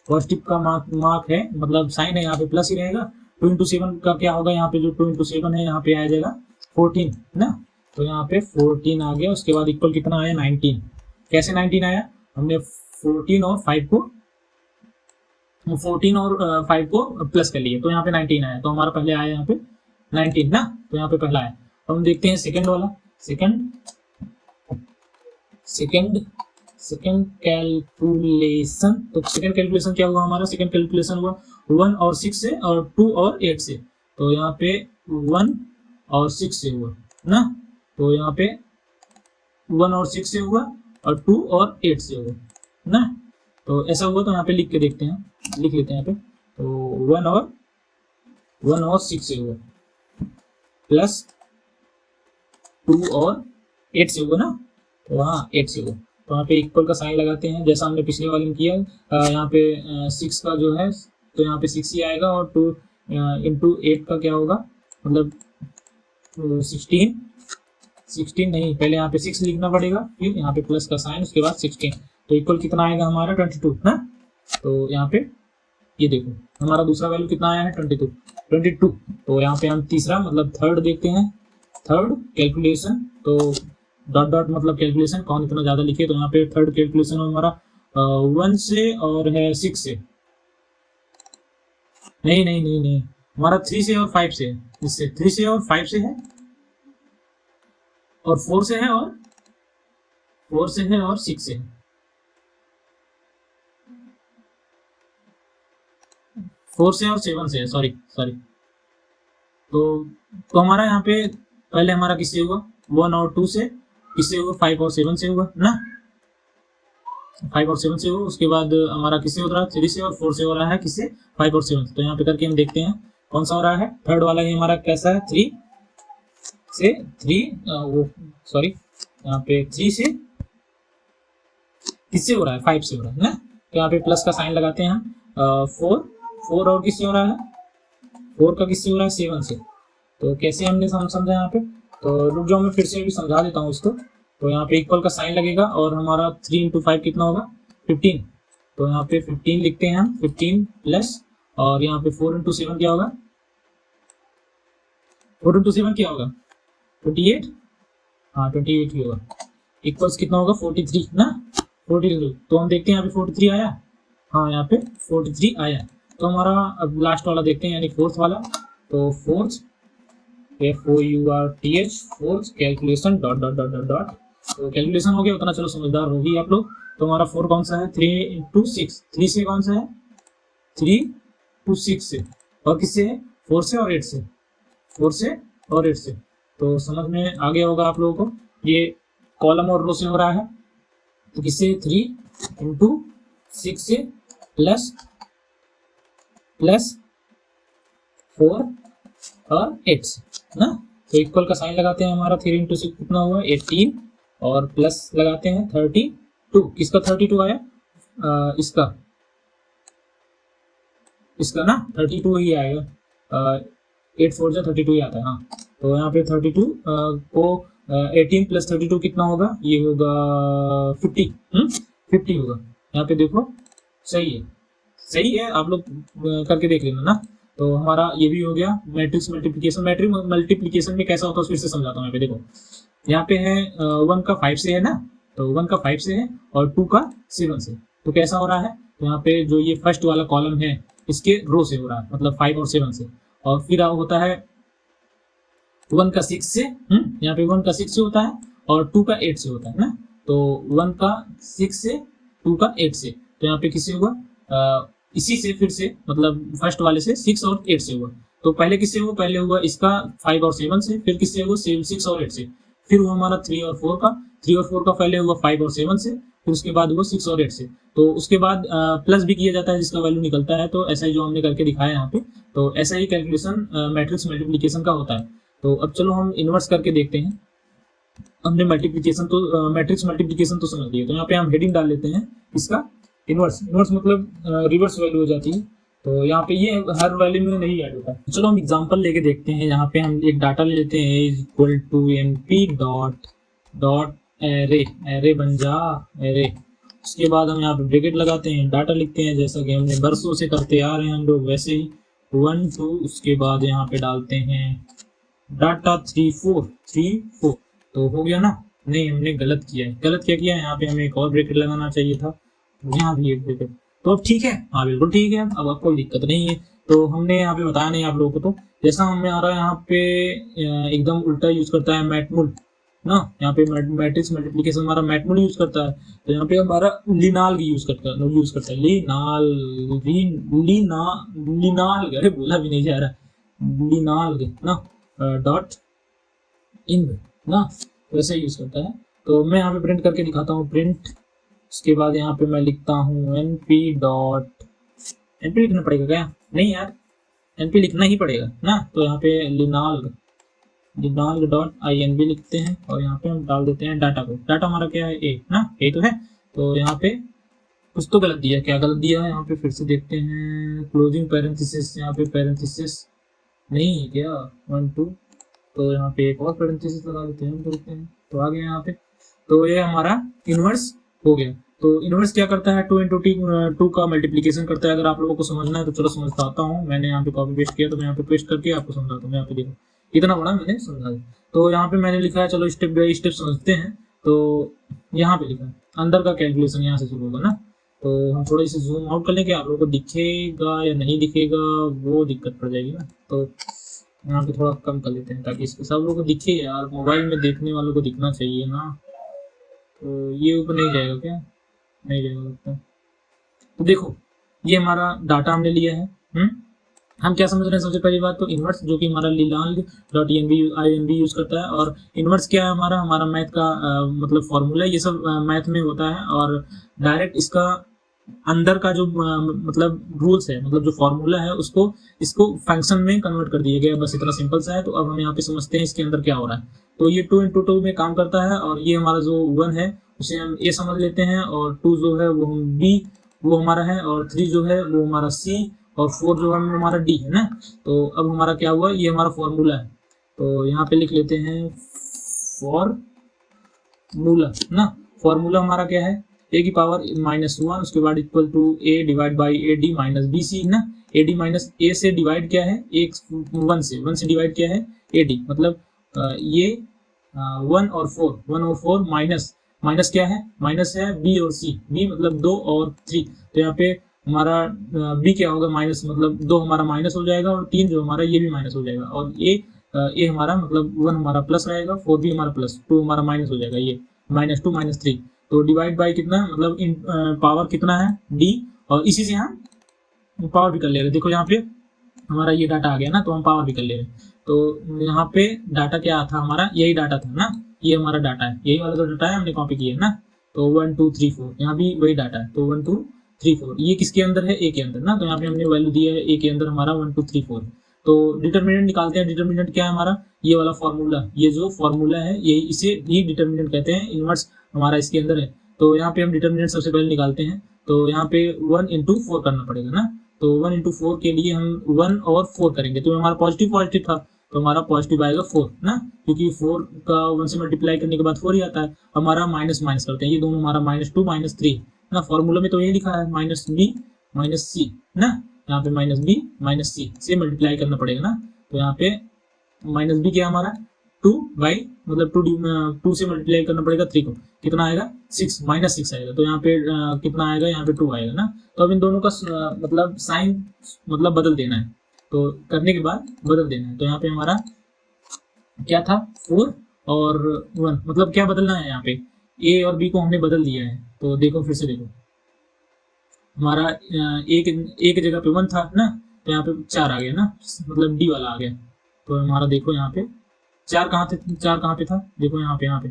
पॉजिटिव का मार्क है, मतलब साइन है, यहाँ पे प्लस ही रहेगा। 2 इंटू 7 का क्या होगा, यहाँ पे जो 2 इंटू 7 है यहाँ पे आ जाएगा 14 ना, तो यहाँ पे 14 आ गया। उसके बाद इक्वल कितना आया 19। कैसे 19 आया, हमने 14 और 5 को प्लस कर लिए तो यहाँ पे 19 आया, तो हमारा पहले आया यहाँ पे 19 ना, तो यहाँ पे पहला आया। अब हम देखते हैं सेकंड वाला, सेकंड कैलकुलेशन। तो सेकंड कैलकुलेशन क्या हुआ हमारा, सेकंड कैलकुलेशन हुआ 1 और 6 से और 2 और 8 से, तो यहाँ पे 1 और 6 से हुआ ना, तो यहाँ पे 1 और 6 से हुआ और 2 और 8 से हुआ ना, तो ऐसा हुआ। तो यहाँ पे लिख के देखते हैं, लिख लेते हैं यहाँ पे, तो 1 और 6 से हुआ प्लस 2 और 8 से हुआ ना, तो हाँ 8 से हुआ, तो यहाँ पे इक्वल का साइन लगाते हैं जैसा हमने पिछले वाले में किया। यहाँ पे 6 का जो है तो यहाँ पे 6 ही आएगा, और 2 इंटू 8 का क्या होगा, मतलब 16 नहीं, पहले यहाँ पे 6 लिखना पड़ेगा, फिर यहाँ पे प्लस का साइन, उसके बाद 16, तो इक्वल कितना आएगा हमारा 22 ना। तो यहाँ पे ये देखो हमारा दूसरा वैल्यू कितना आया है 22। तो यहाँ पे हम तीसरा मतलब थर्ड देखते हैं, थर्ड कैलकुलेशन, तो डॉट डॉट मतलब कैलकुलेशन, कौन इतना ज्यादा लिखे, तो यहाँ पे थर्ड कैलकुलेशन हमारा 1 से और है 6 से, नहीं हमारा 3 से और 5 से है, इससे 3 से और 5 से है और 4 से है और 6 से है, 4 से और 7 से है, सॉरी। तो हमारा यहाँ पे पहले हमारा किससे हुआ 1 और 2 से, किससे हुआ 5 और 7 से हुआ ना, 5 और 7 से हुआ। उसके बाद हमारा किससे हो रहा है 3 से और 4 से हो रहा है, किससे 5 और 7 से। तो यहाँ पे करके हम देखते हैं कौन सा हो रहा है, थर्ड वाला ही हमारा कैसा है 3 से 3 यहाँ पे 3 से किससे हो रहा है 5 से हो रहा है ना, तो यहाँ पे प्लस का साइन लगाते हैं हम। 4 और किससे हो रहा है, 4 का किससे हो रहा है 7 से, तो कैसे हमने समझा यहाँ पे, तो रुक जाओ मैं फिर से भी समझा देता हूँ इसको। तो यहाँ पे इक्वल का साइन लगेगा और हमारा 3 इंटू 5 कितना होगा 15, तो यहाँ पे 15 लिखते हैं हम, 15 प्लस, और यहाँ पे 4 इंटू 7 क्या होगा, 4 इंटू 7 क्या होगा 28, हाँ 28 ही होगा, इक्वल्स कितना होगा 43 ना, 43। तो हम देखते हैं यहाँ पे 43 आया, हाँ यहाँ पे 43 आया। तो हमारा अब लास्ट वाला देखते हैं यानी फोर्थ वाला, तो fourth FOURTH fourth calculation dot dot dot dot dot, तो कैलकुलेशन हो गया उतना, चलो समझदार हो गई आप लोग। तो हमारा 4 कौन सा है 3 इंटू 6, 3 से कौन सा है 3 टू 6 से, और किससे है 4 से और 8 से, 4 से और 8 से। तो समझ में आ गया होगा आप लोगों को, ये कॉलम और रो से हो रहा है, तो किससे 3 इंटू 6 से प्लस 4 और 8 से ना, तो इक्वल का साइन लगाते हैं, हमारा 3 इंटू 6 कितना हुआ 18, और प्लस लगाते हैं 32, किसका 32 आया इसका ना 32 ही आएगा, 8 4 जा 32 ही आता है, हाँ। तो यहाँ पे 32 को 18 प्लस 32 कितना होगा, ये होगा 50 होगा। यहाँ पे देखो सही है आप लोग करके देख लेना ना। तो हमारा ये भी हो गया मैट्रिक्स मल्टीप्लिकेशन में कैसा होता है फिर से समझाता हूँ। यहाँ पे देखो, यहाँ पे है 1 का 5 से है ना, तो 1 का 5 से है और 2 का 7 से, तो कैसा हो रहा है, तो यहाँ पे जो ये फर्स्ट वाला कॉलम है इसके रो से हो रहा है, मतलब 5 और 7 से, और फिर होता है 1 का 6 से, यहाँ पे 1 का 6 से होता है और 2 का 8 से होता है ना, तो 1 का 6 से 2 का 8 से, तो यहाँ पे किससे हुआ इसी से फिर से, मतलब फर्स्ट वाले से 6 और 8 से हुआ। तो पहले किससे हुआ, पहले हुआ इसका 5 और 7 से, फिर किससे हुआ 6 और 8 से, फिर हुआ हमारा 3 और 4 का, 3 और 4 का पहले हुआ 5 और 7 से, फिर उसके बाद हुआ 6 और 8 से, तो उसके बाद प्लस भी किया जाता है जिसका वैल्यू निकलता है। तो ऐसा ही जो हमने करके दिखाया यहाँ पे, तो ऐसा ही कैलकुलेशन मैट्रिक्स मल्टीप्लिकेशन का होता है। तो अब चलो हम इन्वर्स करके देखते हैं। हमने मल्टीप्लिकेशन तो मैट्रिक्स मल्टीप्लिकेशन तो समझ लिया, तो यहाँ पे हम हेडिंग डाल लेते हैं इसका इन्वर्स। इन्वर्स मतलब रिवर्स वैल्यू हो जाती है, तो यहाँ पे ये हर वैल्यू में नहीं ऐड होता। चलो हम एग्जांपल लेके देखते हैं। यहाँ पे हम एक डाटा ले लेते हैं equal to np dot array, array बन जा एरे। उसके बाद हम यहाँ पे ब्रैकेट लगाते हैं, डाटा लिखते हैं जैसा कि हमने बरसों से करते आ रहे हैं हम लोग वैसे ही 1 2। उसके बाद यहाँ पे डालते हैं डाटा 3 4 तो हो गया ना। नहीं, हमने गलत किया है। गलत क्या किया है, यहाँ पे हमें एक और ब्रैकेट लगाना चाहिए था, यहाँ भी एक ब्रैकेट। तो अब ठीक है, हाँ बिल्कुल ठीक है, अब आपको कोई दिक्कत नहीं है। तो हमने यहाँ पे बताया नहीं आप लोगों को, तो जैसा हमें आ रहा है यहाँ पे एकदम उल्टा यूज करता है मैटमूल ना। यहाँ पे मैट्रिक्स मल्टीप्लिकेशन हमारा मैटमूल यूज करता है, तो यहाँ पे हमारा लिनाल यूज करता है लिनाल, अरे बोला भी नहीं जा रहा, लिनाल ना डॉट इन ना, वैसे यूज करता है। तो मैं यहाँ पे प्रिंट करके दिखाता हूँ, प्रिंट। उसके बाद यहाँ पे मैं लिखता हूँ np लिखना पड़ेगा क्या? नहीं यार, np लिखना ही पड़ेगा ना। तो यहाँ पे लिनाल डॉट inv लिखते हैं और यहाँ पे हम डाल देते हैं डाटा को। डाटा हमारा क्या है, a ना, a तो है। तो यहाँ पे कुछ तो गलत दिया, क्या गलत दिया है यहाँ पे फिर से देखते हैं। क्लोजिंग पैरेंथेसिस, यहाँ पे पैरेंथेसिस नहीं है क्या, 1 2, तो यहाँ पे एक और पैरेंथेसिस लगा देते हैं, देखते हैं। तो आ गया यहाँ पे, तो ये हमारा इनवर्स हो गया। तो इनवर्स क्या करता है, 2 into 2 का मल्टीप्लिकेशन करता है। अगर आप लोगों को समझना है तो चलो समझता आता हूँ। मैंने यहाँ पे कॉपी पेस्ट किया, तो मैं यहाँ पे पेस्ट करके आपको समझाता हूँ। यहाँ पे देखो इतना बड़ा मैंने समझा दिया। तो यहाँ पे मैंने लिखा है, चलो स्टेप बाई स्टेप समझते हैं। तो यहाँ पे लिखा है अंदर का कैलकुलेशन यहाँ से शुरू होगा ना। तो हम थोड़ा इसे जूम आउट कर लेंगे, आप लोगों को दिखेगा या नहीं दिखेगा वो दिक्कत पड़ जाएगी ना। तो यहाँ पे थोड़ा कम कर लेते हैं ताकि इसको सब लोगों को दिखे यार, मोबाइल में देखने वालों को दिखना चाहिए ना। तो ये ऊपर नहीं जाएगा क्या, नहीं जाएगा लगता। तो देखो ये हमारा डाटा हमने लिया है। हम क्या समझ रहे हैं, सबसे पहली बात तो इनवर्स जो कि हमारा लिनाल डॉट inv यूज करता है। और इनवर्स क्या है, हमारा मैथ का मतलब फॉर्मूला, ये सब मैथ में होता है। और डायरेक्ट इसका अंदर का जो मतलब रूल्स है, मतलब जो फॉर्मूला है उसको इसको फंक्शन में कन्वर्ट कर दिया गया, बस इतना सिंपल सा है। तो अब हम यहाँ पे समझते हैं इसके अंदर क्या हो रहा है। तो ये 2 into 2 में काम करता है, और ये हमारा जो 1 है उसे हम ए समझ लेते हैं, और 2 जो है वो हम बी वो हमारा है, और 3 जो है वो हमारा सी, और 4 जो है हमारा डी है ना। तो अब हमारा क्या हुआ, ये हमारा फॉर्मूला है। तो यहाँ पे लिख लेते हैं फॉर्मूला ना। फॉर्मूला हमारा क्या है, ए की पावर -1, उसके बाद equal to A divide by A D minus B C ना। ए डी माइनस ए से डिवाइड क्या है, 1 से डिवाइड क्या है, ए डी। मतलब ये 1 और 4 माइनस क्या है, माइनस है बी और सी। बी मतलब 2 और 3। तो यहाँ पे हमारा बी क्या होगा, माइनस मतलब 2 हमारा माइनस हो जाएगा, और 3 जो हमारा ये भी माइनस हो जाएगा। और ए हमारा मतलब 1 हमारा प्लस रहेगा, 4 भी हमारा प्लस, 2 हमारा माइनस हो जाएगा, ये -2 -3। तो डिवाइड बाय कितना, मतलब इन पावर कितना है डी, और इसी से हम पावर भी कर ले रहे हैं। देखो यहाँ पे हमारा ये डाटा आ गया ना, तो हम पावर भी कर ले रहे हैं। तो यहाँ पे डाटा क्या था हमारा, यही डाटा था ना, ये हमारा डाटा है, यही वाला जो डाटा है हमने कॉपी किया है ना। तो 1 2 3 4 यहाँ भी वही डाटा है। तो 1 2 3 4 ये किसके अंदर है, ए के अंदर ना। तो यहाँ पे हमने वैल्यू दिया है ए के अंदर हमारा 1 2 3 4। तो डिटर्मिनेंट निकालते हैं। डिटर्मिनेंट क्या है हमारा, ये वाला फॉर्मूला, ये जो फॉर्मूला है यही, इसे ही डिटर्मिनेंट कहते हैं। इनवर्स हमारा इसके अंदर है। तो यहाँ पे हम डिटर्मिनेंट सबसे पहले निकालते हैं। तो यहाँ पे 1 into 4 करना पड़ेगा ना। तो 1 into 4 के लिए हम 1 और 4 करेंगे, तो हमारा पॉजिटिव था, तो हमारा पॉजिटिव आएगा 4 ना, क्योंकि 4 का 1 से मल्टीप्लाई करने के बाद 4 ही आता है। हमारा माइनस करते हैं, ये दोनों हमारा -2 -3 ना। फॉर्मूला में तो ये लिखा है -b -c ना। यहाँ पे -b -c से मल्टीप्लाई करना पड़ेगा ना। तो यहाँ पे -b क्या हमारा 2 बाई मतलब 2 से मल्टीप्लाई करना पड़ेगा 3 को, कितना आएगा 6 -6 आएगा। तो यहाँ पे कितना आएगा, यहाँ पे 2 आएगा ना। तो अब इन दोनों का मतलब साइन मतलब बदल देना है। तो करने के बाद बदल देना है। तो यहाँ पे हमारा क्या था 4 और 1, मतलब क्या बदलना है, यहाँ पे ए और बी को हमने बदल दिया है। तो देखो फिर से देखो, हमारा एक जगह पे 1 था ना, तो यहाँ पे 4 आ गया ना, मतलब डी वाला आ गया। तो हमारा देखो यहाँ पे 4 कहाँ पे था, देखो यहाँ पे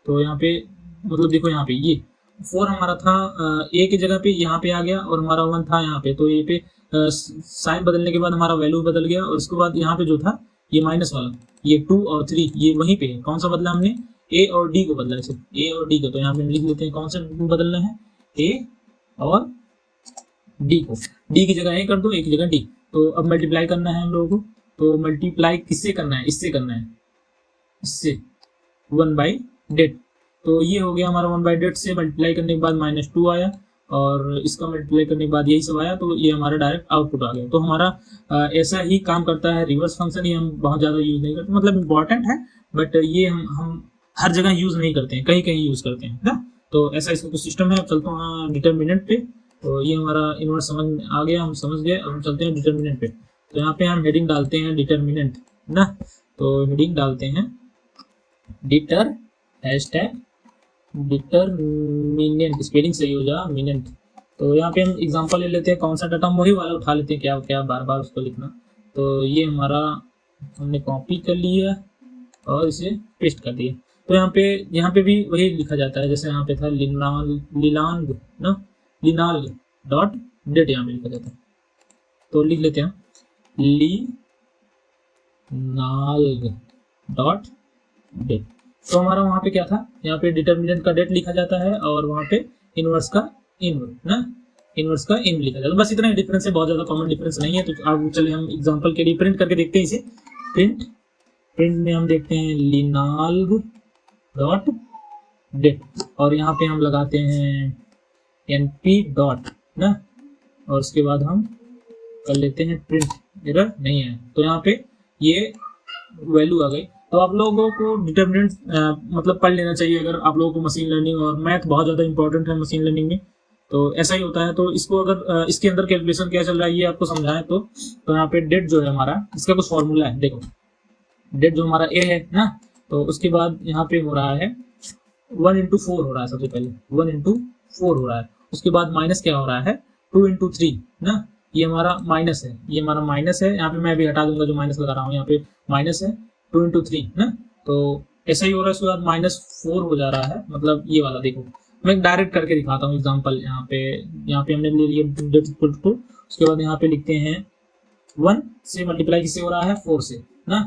तो यहाँ पे मतलब देखो यहाँ पे ये, 4 हमारा था ए की जगह पे यहाँ पे आ गया, और हमारा 1 था यहाँ पे, तो ये पे साइन बदलने के बाद हमारा वैल्यू बदल गया, और उसके बाद यहाँ पे जो था ये माइनस वाला, ये 2 और 3 ये वहीं पे है। कौन सा बदला हमने? ए और डी को बदला, इसे ए और डी को। तो यहाँ पे लिख लेते हैं कौन सा बदलना है, ए और डी को। डी की जगह ए कर दो, ए की जगह डी। तो अब मल्टीप्लाई करना है हम लोगों को, तो मल्टीप्लाई किससे करना है? इससे करना है, इससे 1/det। तो ये हो गया हमारा 1/det से मल्टीप्लाई करने के बाद -2 आया, और इसका मल्टीप्लाई करने के बाद यही सब आया, तो ये हमारा डायरेक्ट आउटपुट आ गया। तो हमारा ऐसा ही काम करता है रिवर्स फंक्शन। ये हम बहुत ज़्यादा यूज़ नहीं करते, मतलब इम्पॉर्टेंट है, बट ये हम हर जगह यूज़ नहीं करते हैं, कहीं कहीं यूज़ करते हैं ना। तो ऐसा इसका कुछ सिस्टम है। अब चलता हूँ डिटर्मिनेंट पे। तो ये हमारा इन्वर्स समझ में आ गया, हम समझ गए। अब हम चलते हैं डिटर्मिनेंट पे। तो यहाँ पे हम हेडिंग डालते हैं डिटर्मिनेंट ना। तो हेडिंग डालते हैं डिटर हैशटैग डिटरमिनेंट, स्पेलिंग सही हो जा मिनेंट। तो यहाँ पे हम एग्जांपल ले लेते हैं, कौन सा डाटा हम वही वाला उठा लेते हैं, क्या क्या बार बार उसको लिखना। तो ये हमारा हमने कॉपी कर लिया और इसे पेस्ट कर दिया। तो यहाँ पे भी वही लिखा जाता है, जैसे यहाँ पे था लिनांग ना, लिनाल्ग डॉट डेट यहाँ पे लिखा जाता है। तो लिख लेते हैं लिनाल्ग डॉट डेट। तो हमारा वहाँ पे क्या था, यहाँ पे डिटर्मिनेंट का डेट लिखा जाता है, और वहाँ पे इनवर्स का इन ना, इनवर्स का इन लिखा जाता है। बस इतना ही डिफरेंस है, बहुत ज़्यादा कॉमन डिफरेंस नहीं है। तो अब चले हम एग्जांपल के लिए प्रिंट करके देखते हैं इसे। प्रिंट में हम देखते हैं लिनाल्ग डॉट डेट, और यहाँ पे हम लगाते हैं np डॉट ना, और उसके बाद हम कर लेते हैं प्रिंट। एरर नहीं है, तो यहाँ पे ये वैल्यू आ गई। तो आप लोगों को डिटर्मिनेंट मतलब पढ़ लेना चाहिए, अगर आप लोगों को मशीन लर्निंग और मैथ बहुत ज़्यादा इंपॉर्टेंट है मशीन लर्निंग में। तो ऐसा ही होता है। तो इसको अगर इसके अंदर कैलकुलेशन क्या चल रहा है ये आपको समझाएं, तो यहाँ पे डेट जो है हमारा, इसका कुछ फॉर्मूला है। देखो डेट जो हमारा ए है ना, तो उसके बाद यहाँ पे हो रहा है 1 into 4 हो रहा है, सबसे पहले 1 into 4 हो रहा है। उसके बाद माइनस क्या हो रहा है, 2 into 3 ना, ये हमारा माइनस है, ये हमारा माइनस है। यहाँ पे मैं भी हटा दूंगा जो माइनस लगा रहा हूँ, यहाँ पे माइनस है 2 into 3 ना। तो ऐसा ही हो रहा है। उसके बाद -4 हो जा रहा है, मतलब ये वाला देखो, मैं डायरेक्ट करके दिखाता हूँ एग्जांपल। यहाँ पे हमने ले लिया डेट इक्वल टू, उसके बाद यहाँ पे लिखते हैं 1 से मल्टीप्लाई किससे हो रहा है, 4 से ना,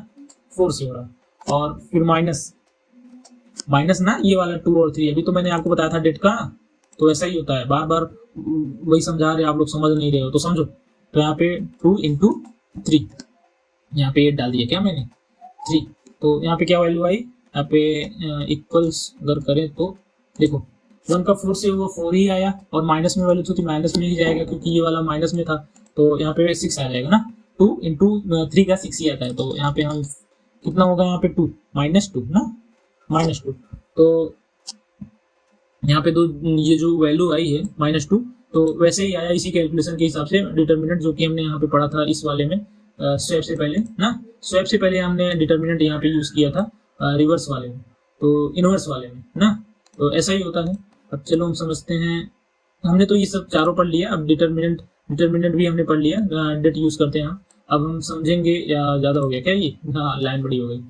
4 से हो रहा है। और फिर माइनस ना, ये वाला 2 और 3 अभी तो मैंने आपको बताया था डेट का। तो ऐसा ही होता है, बार बार वही समझा रहे, आप लोग समझ नहीं रहे हो तो समझो। तो यहाँ पे 2 into 3, यहाँ पे 8 डाल दिया क्या मैंने, 3। तो यहाँ पे क्या वैल्यू आई, यहाँ पे इक्वल्स अगर करें तो देखो 1 का 4 से हुआ 4 ही आया, और माइनस में वैल्यू तो माइनस में ही जाएगा, क्योंकि ये वाला माइनस में था। तो यहाँ पे 6 आ जाएगा ना, 2 into 3 का 6 ही आता है। तो यहाँ पे हम कितना होगा, यहाँ पे 2 -2 ना, -2। तो यहाँ पे ये जो वैल्यू आई है -2, तो वैसे ही आया इसी कैलकुलेशन के हिसाब से डिटर्मिनेंट, जो कि हमने यहाँ पे पढ़ा था इस वाले में स्वैप से पहले ना। स्वैप से पहले हमने डिटर्मिनेंट यहाँ पे यूज किया था रिवर्स वाले में, तो इनवर्स वाले में ना। तो ऐसा ही होता है। अब चलो हम समझते हैं, हमने तो ये सब चारों पढ़ लिया। अब डिटर्मिनेंट भी हमने पढ़ लिया, डेट यूज करते हैं। अब हम समझेंगे, या ज़्यादा हो गया क्या ये, हाँ लाइन बड़ी हो गई।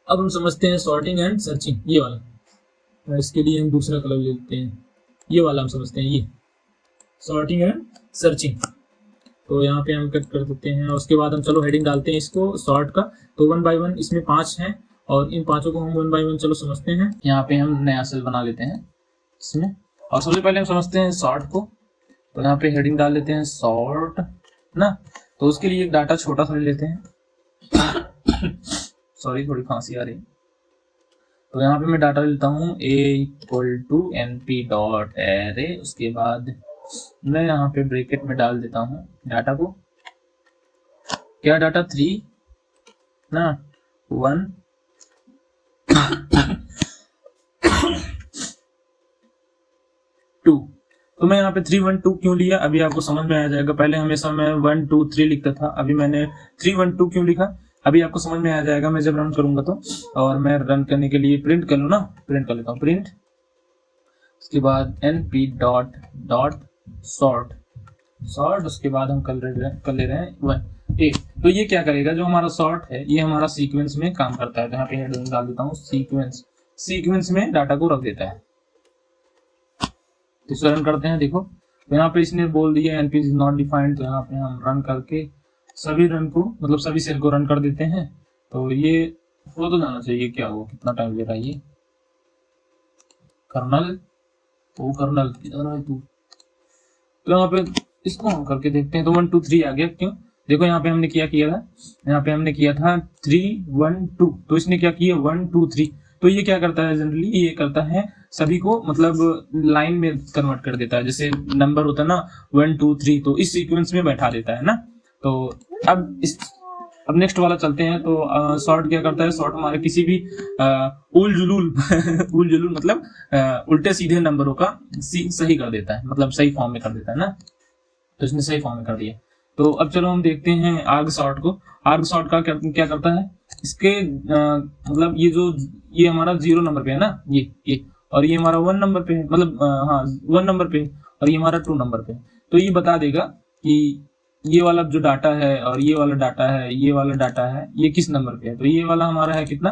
अब हम समझते हैं सॉर्टिंग एंड सर्चिंग, ये वाला। इसके लिए हम दूसरा कलर लेते हैं, ये वाला हम समझते हैं, ये सॉर्टिंग एंड सर्चिंग। तो यहाँ पे हम कट कर देते हैं, और उसके बाद हम चलो हेडिंग डालते हैं इसको सॉर्ट का। तो 1 by 1 इसमें 5 हैं, और इन पांचों को हम 1 by 1 चलो समझते हैं। यहाँ पे हम नया सेल बना लेते हैं इसमें, और सबसे पहले हम समझते हैं सॉर्ट को। तो यहाँ पे हेडिंग डाल लेते हैं सॉर्ट ना। तो उसके लिए एक डाटा छोटा सा ले लेते हैं सॉरी थोड़ी खांसी आ रही। तो यहाँ पे मैं डाटा लेता हूँ a = np डॉट array। उसके बाद मैं यहाँ पे ब्रैकेट में डाल देता हूँ डाटा को, क्या डाटा 3 ना 1 2। तो मैं यहाँ पे 3 1 2 क्यों लिया, अभी आपको समझ में आ जाएगा। पहले हमेशा मैं 1 2 3 लिखता था, अभी मैंने 3 1 2 क्यों लिखा, अभी आपको समझ में आ जाएगा मैं जब रन करूंगा तो। और मैं रन करने के लिए प्रिंट कर लूँ ना, प्रिंट कर लेता हूँ प्रिंट। उसके बाद np डॉट सॉर्ट, उसके बाद हम कर ले रहे हैं 1 8। तो ये क्या करेगा, जो हमारा सॉर्ट है ये हमारा सीक्वेंस में काम करता है। तो यहाँ पे हेडिंग डाल देता हूँ सीक्वेंस में डाटा को रख देता है। तो इसे रन करते हैं। देखो तो यहाँ पे इसने बोल दिया NP इज नॉट डिफाइंड, तो यहाँ पे हम रन करके सभी रन को मतलब सभी सेल को रन कर देते हैं। तो ये हो तो जाना चाहिए, क्या हुआ, कितना टाइम ले रहा है ये कर्नल, तो कर्नल इधर है तू। तो यहाँ पे इसको हम करके देखते हैं, तो 1 2 3 आ गया। क्यों, देखो यहाँ पे हमने क्या किया था, यहाँ पे हमने किया था 3 1 2, तो इसने क्या किया 1 2 3। तो ये क्या करता है जनरली, ये करता है सभी को मतलब लाइन में कन्वर्ट कर देता है, जैसे नंबर होता है ना 1 2 3, तो इस सीक्वेंस में बैठा देता है ना। तो अब नेक्स्ट वाला चलते हैं। तो सॉर्ट क्या करता है, सॉर्ट हमारे किसी भी उल जुलूल उल जुलूल मतलब उल्टे सीधे नंबरों का सही कर देता है, मतलब सही फॉर्म में कर देता है ना। तो इसने सही फॉर्म में कर दिया। तो अब चलो हम देखते हैं आर्ग सॉर्ट को। आर्ग सॉर्ट का क्या करता है, इसके मतलब ये हमारा 0 नंबर पे है ना, ये और ये हमारा 1 नंबर पे है, मतलब हाँ 1 नंबर पे, और ये हमारा 2 नंबर पे। तो ये बता देगा कि ये वाला जो डाटा है और ये वाला डाटा है, ये वाला डाटा है, ये किस नंबर पे है। तो ये वाला हमारा है कितना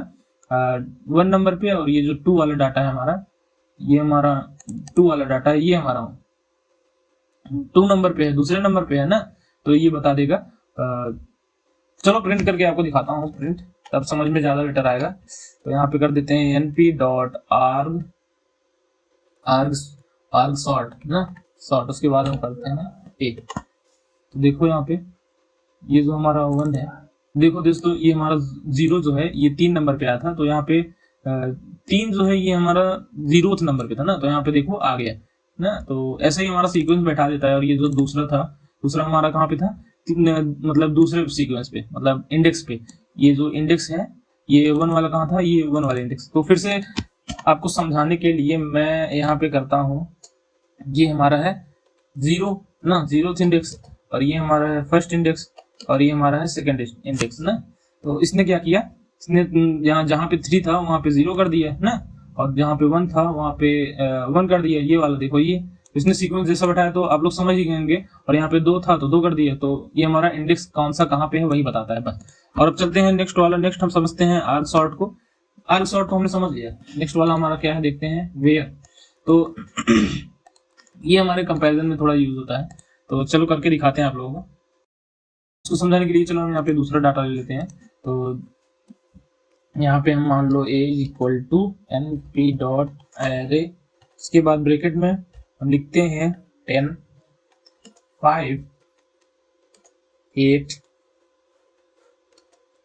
1 नंबर पे, और ये जो 2 वाला डाटा है हमारा, ये हमारा 2 वाला डाटा है, ये हमारा 2 नंबर पे है, दूसरे नंबर पे है ना। तो ये बता देगा। चलो प्रिंट करके आपको दिखाता हूँ, प्रिंट तब समझ में ज्यादा बेटर आएगा। तो यहाँ पे कर देते हैं np.arg arg sort ना, सॉर्ट, उसके बाद हम करते हैं 8। तो देखो यहाँ पे ये जो हमारा 1 है, देखो दोस्तों ये हमारा 0 जो है ये 3 नंबर पे आया था, तो यहाँ पे 3 जो है ये हमारा 0th नंबर पे था ना, तो यहाँ पे देखो आ गया ना। तो ऐसे ही हमारा सीक्वेंस बैठा देता है। और ये जो दूसरा हमारा कहाँ पे था, मतलब दूसरे सीक्वेंस पे, मतलब इंडेक्स पे। ये जो इंडेक्स है ये 1 वाला कहाँ था, ये 1 वाला इंडेक्स। तो फिर से आपको समझाने के लिए मैं यहाँ पे करता हूँ, ये हमारा है 0 ना, 0th इंडेक्स, और ये हमारा है फर्स्ट इंडेक्स, और ये हमारा है सेकंड इंडेक्स ना। तो इसने क्या किया, इसने यहाँ जहाँ पे 3 था वहाँ पे 0 कर दिया ना, और जहाँ पे 1 था वहाँ पे 1 कर दिया। ये वाला देखो, ये इसने सीक्वेंस जैसा बैठाया, तो आप लोग समझ ही गएंगे। और यहाँ पे 2 था तो 2 कर दिया। तो ये हमारा इंडेक्स कौन सा कहाँ पे है वही बताता है बस। और अब चलते हैं नेक्स्ट वाला। नेक्स्ट हम समझते हैं आर्ग सॉर्ट को। आर्ग सॉर्ट को हमने समझ लिया, नेक्स्ट वाला हमारा क्या है देखते हैं, वेयर। तो ये हमारे कंपैरिजन में थोड़ा यूज होता है, तो चलो करके दिखाते हैं आप लोगों को। इसको समझाने के लिए चलो हम यहाँ पे दूसरा डाटा ले लेते हैं। तो यहाँ पे हम मान लो a = np.array, इसके बाद ब्रैकेट में हम लिखते हैं 10 5 8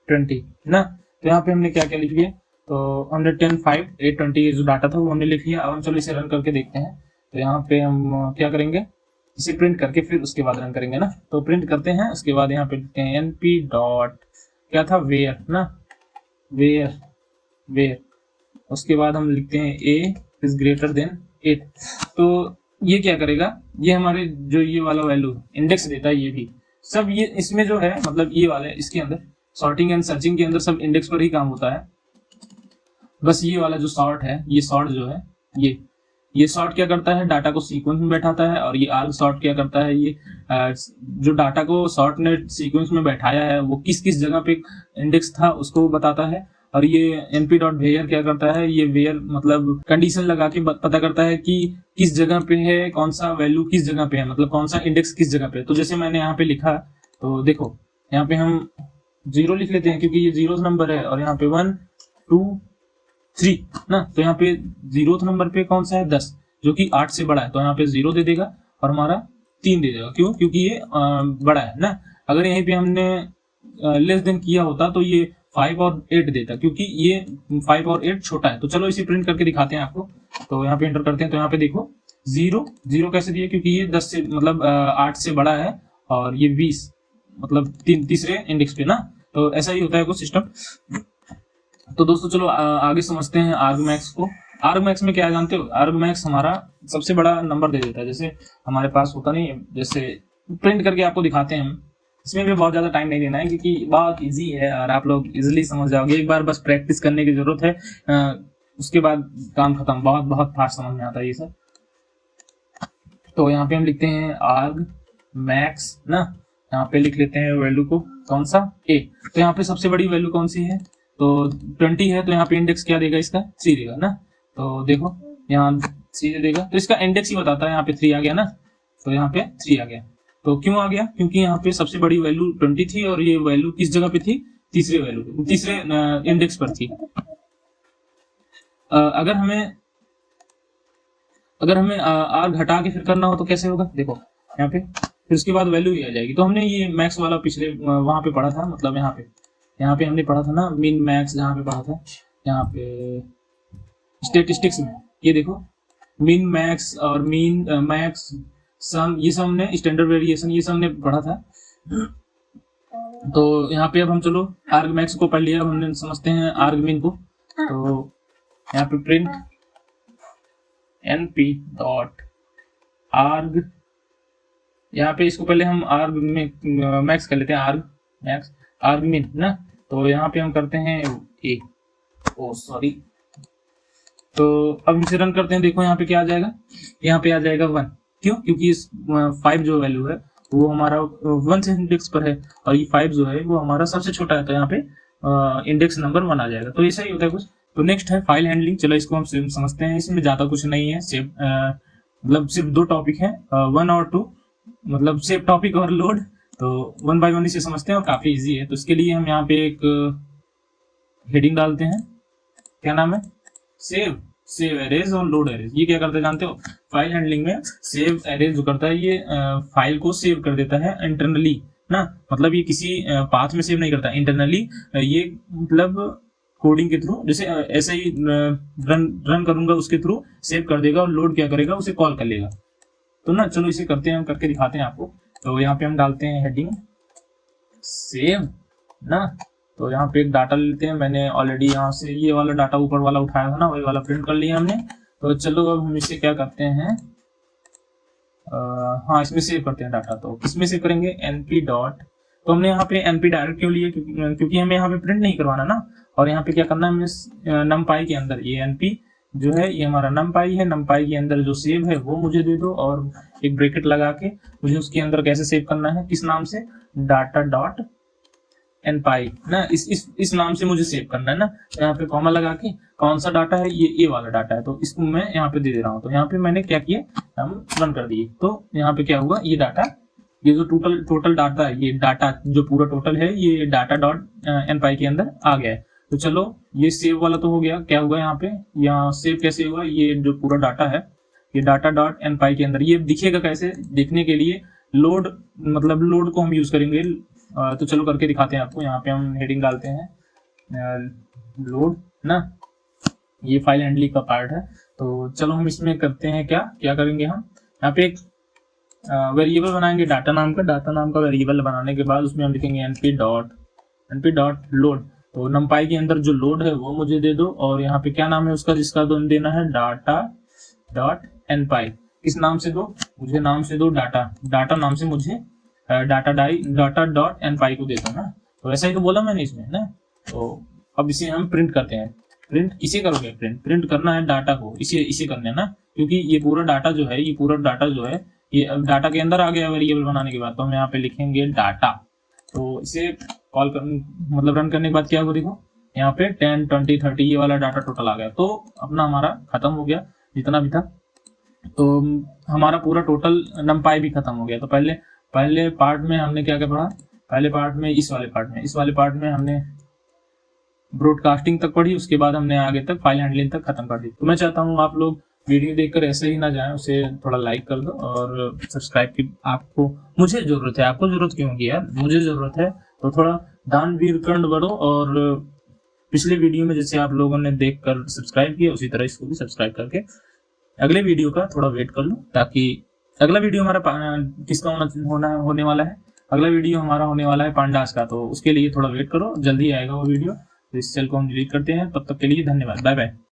20 ना। तो यहाँ पे हमने क्या क्या लिख लिया, तो हमने 10 5 8 20 ये जो डाटा था वो हमने लिख लिया। अब हम चलो इसे रन करके देखते हैं। तो यहाँ पे हम क्या करेंगे, इसे प्रिंट करके फिर उसके बाद रन करेंगे ना। तो प्रिंट करते हैं, उसके बाद यहाँ पे लिखते हैं np डॉट क्या था, वेयर ना, वेयर। उसके बाद हम लिखते हैं a इज ग्रेटर देन 8। तो ये क्या करेगा, ये हमारे जो ये वाला वैल्यू इंडेक्स देता है, ये भी सब ये इसमें जो है, मतलब ये वाले इसके अंदर सॉर्टिंग एंड सर्चिंग के अंदर सब इंडेक्स पर ही काम होता है। बस ये वाला जो सॉर्ट है, ये सॉर्ट जो है, ये सॉर्ट क्या करता है, डाटा को सीक्वेंस में बैठाता है। और ये आर्ग सॉर्ट क्या करता है, ये जो डाटा को सॉर्ट ने सीक्वेंस में बैठाया है वो किस किस जगह पे इंडेक्स था उसको बताता है। और ये np.where क्या करता है, ये वेयर मतलब कंडीशन लगा के पता करता है कि किस जगह पे है, कौन सा वैल्यू किस जगह पे है, मतलब कौन सा इंडेक्स किस जगह पे है। तो जैसे मैंने यहाँ पे लिखा, तो देखो यहाँ पे हम 0 लिख लेते हैं क्योंकि ये 0th नंबर है, और यहाँ पे 1 2 3 ना। तो यहाँ पे 0th नंबर पे कौन सा है, 10, जो कि 8 से बड़ा है। तो यहाँ पे 0 दे देगा और हमारा 3 दे देगा। क्यों, क्योंकि ये बड़ा है ना। अगर यहीं पे हमने लेस देन किया होता तो ये 5 और 8 देता, क्योंकि ये 5 और 8 छोटा है। तो चलो इसे प्रिंट करके दिखाते हैं आपको। तो यहाँ पे एंटर करते हैं। तो यहाँ पे देखो 0 कैसे दिया, क्योंकि ये 10 से मतलब 8 से बड़ा है, और ये 20 मतलब तीसरे इंडेक्स पे ना। तो ऐसा ही होता है कुछ सिस्टम। तो दोस्तों चलो आगे समझते हैं आर्गमैक्स को। आर्गमैक्स में क्या जानते हो, आर्गमैक्स हमारा सबसे बड़ा नंबर दे देता है। जैसे हमारे पास होता नहीं है, जैसे प्रिंट करके आपको दिखाते हैं हम। इसमें भी बहुत ज़्यादा टाइम नहीं देना है क्योंकि बहुत इजी है और आप लोग इजीली समझ जाओगे। एक बार बस प्रैक्टिस करने की जरूरत है, उसके बाद काम खत्म। बहुत बहुत फास्ट समझ में आता है ये सब। तो यहाँ पे हम लिखते हैं आर्ग मैक्स ना, यहाँ पे लिख लेते हैं वैल्यू को, कौन सा, a। तो यहाँ पे सबसे बड़ी वैल्यू कौन सी है, तो 20 है। तो यहाँ पे इंडेक्स क्या देगा इसका, 3 देगा ना। तो देखो यहाँ 3 दे देगा, तो इसका इंडेक्स ही बताता है। यहाँ पे 3 आ गया ना, तो यहाँ पे 3 आ गया। तो क्यों आ गया? क्योंकि यहाँ पे सबसे बड़ी वैल्यू 20 थी और ये वैल्यू किस जगह पे थी? तीसरे इंडेक्स पर थी। अगर हमें आर घटा के फिर करना हो तो कैसे होगा? देखो यहाँ पे फिर उसके बाद वैल्यू ही आ जाएगी। तो हमने ये मैक्स वाला पिछले वहां पे पढ़ा था, मतलब यहाँ पे हमने पढ़ा था ना मिन मैक्स, जहाँ पे पढ़ा था यहाँ पे स्टेटिस्टिक्स में। ये देखो मिन मैक्स और मीन मैक्स सम, ये सब हमने स्टैंडर्ड वेरिएशन ये सब हमने पढ़ा था। तो यहाँ पे अब हम चलो आर्ग मैक्स को पढ़ लिया, अब हमने समझते हैं आर्ग मिन को। तो यहाँ पे प्रिंट np डॉट आर्ग, यहाँ पे इसको पहले हम आर्ग में मैक्स कर लेते हैं, आर्ग मैक्स आर्ग मिन ना। तो यहाँ पे हम करते हैं तो अब इसे रन करते हैं। देखो यहाँ पे क्या आ जाएगा? यहाँ पे आ जाएगा 1। क्यों? क्योंकि इस 5 जो वैल्यू है वो हमारा 1 से इंडेक्स पर है और ये 5 जो है वो हमारा सबसे छोटा है, तो यहाँ पे इंडेक्स नंबर 1 आ जाएगा। तो ऐसा ही होता है कुछ। तो नेक्स्ट है फाइल हैंडलिंग। चलो इसको हम समझते हैं। इसमें ज्यादा कुछ नहीं है, मतलब सिर्फ 2 टॉपिक है, 1 और 2, मतलब सेव टॉपिक और लोड। तो 1 बाय 1 इसे समझते हैं और काफी इजी है। तो इसके लिए हम यहाँ पे एक हेडिंग डालते हैं, क्या नाम है? सेव एरेज और लोड एरेज। ये क्या करता है जानते हो? फाइल हैंडलिंग में सेव एरेज जो करता है ये फाइल को सेव कर देता है इंटरनली ना, मतलब ये किसी पाथ में सेव नहीं करता, इंटरनली ये मतलब कोडिंग के थ्रू, जैसे ऐसे ही रन करूंगा उसके थ्रू सेव कर देगा और लोड क्या करेगा? उसे कॉल कर लेगा। तो ना चलो इसे करते हैं, हम करके दिखाते हैं आपको। तो यहाँ पे हम डालते हैं हेडिंग सेव ना। तो यहाँ पे एक डाटा लेते हैं, मैंने ऑलरेडी यहाँ से ये वाला डाटा ऊपर वाला उठाया था ना, वही वाला प्रिंट कर लिया हमने। तो चलो अब हम इसे क्या करते हैं, हाँ इसमें सेव करते हैं डाटा। तो किसमें सेव करेंगे? np dot. तो हमने यहाँ पे np डायरेक्ट क्यों लिए? क्योंकि हमें यहाँ पे प्रिंट नहीं करवाना ना। और यहाँ पे क्या करना है हमें? numpy के अंदर ये np जो है ये हमारा numpy है, numpy के अंदर जो सेव है वो मुझे दे दो और एक ब्रैकेट लगा के मुझे उसके अंदर कैसे सेव करना है, किस नाम से? डाटा डॉट npy ना, इस नाम से मुझे सेव करना है ना। तो यहाँ पे कॉमा लगा के कौन सा डाटा है? ये वाला डाटा है, तो इसको मैं यहाँ पे दे दे रहा हूँ। तो यहाँ पे मैंने क्या किया, हम रन कर दिए। तो यहाँ पे क्या हुआ? ये डाटा, ये जो टोटल डाटा है, ये डाटा जो पूरा टोटल है ये डाटा डॉट npy के अंदर आ गया है। तो चलो ये सेव वाला तो हो गया। क्या हुआ यहाँ पे? यहाँ सेव कैसे हुआ? ये जो पूरा डाटा है ये डाटा डॉट npy के अंदर ये दिखेगा कैसे? देखने के लिए लोड, मतलब लोड को हम यूज करेंगे। तो चलो करके दिखाते हैं आपको। यहाँ पे हम हेडिंग डालते हैं लोड ना, ये फाइल हैंडलिंग का पार्ट है। तो चलो हम इसमें करते हैं क्या करेंगे हम यहाँ पे एक वेरिएबल बनाएंगे डाटा नाम का वेरिएबल बनाने के बाद उसमें हम लिखेंगे np डॉट लोड। तो numpy के अंदर जो लोड है वो मुझे दे दो और यहाँ पे क्या नाम है उसका, जिसका देना है डाटा डॉट npy। किस नाम से दो? मुझे नाम से दो डाटा नाम से मुझे डाटा डॉट npy को देता ना। तो ऐसा ही तो बोला मैंने इसमें ना। तो अब इसे हम प्रिंट करते हैं। प्रिंट किसे करोगे? प्रिंट करना है डाटा को, इसे करना है ना, क्योंकि ये पूरा डाटा जो है ये डाटा के अंदर आ गया वेरिएबल बनाने के बाद। तो हम यहाँ पे लिखेंगे डाटा। तो इसे कॉल कर, मतलब रन करने के बाद क्या होगा? देखो यहाँ पे 10 20 30 ये वाला डाटा टोटल आ गया। तो अपना हमारा खत्म हो गया जितना भी था। तो हमारा पूरा टोटल numpy भी खत्म हो गया। तो पहले पार्ट में हमने क्या पढ़ा? पहले पार्ट में इस वाले पार्ट में हमने ब्रॉडकास्टिंग तक पढ़ी, उसके बाद हमने आगे तक फाइल हैंडलिंग तक खत्म कर दी। तो मैं चाहता हूँ आप लोग वीडियो देखकर ऐसे ही ना जाएं, उसे थोड़ा लाइक कर दो और सब्सक्राइब की आपको मुझे जरूरत है। आपको जरूरत क्यों होगी यार? मुझे जरूरत है। तो थोड़ा दानवीर कर्ण बढ़ो और पिछले वीडियो में जैसे आप लोगों ने देखकर सब्सक्राइब किया उसी तरह इसको भी सब्सक्राइब करके अगले वीडियो का थोड़ा वेट कर लो, ताकि अगला वीडियो हमारा किसका होने वाला है? अगला वीडियो हमारा होने वाला है पांडास का। तो उसके लिए थोड़ा वेट करो, जल्दी आएगा वो वीडियो। तो इस चैनल को हम डिलीट करते हैं। तब तक के लिए धन्यवाद, बाय बाय।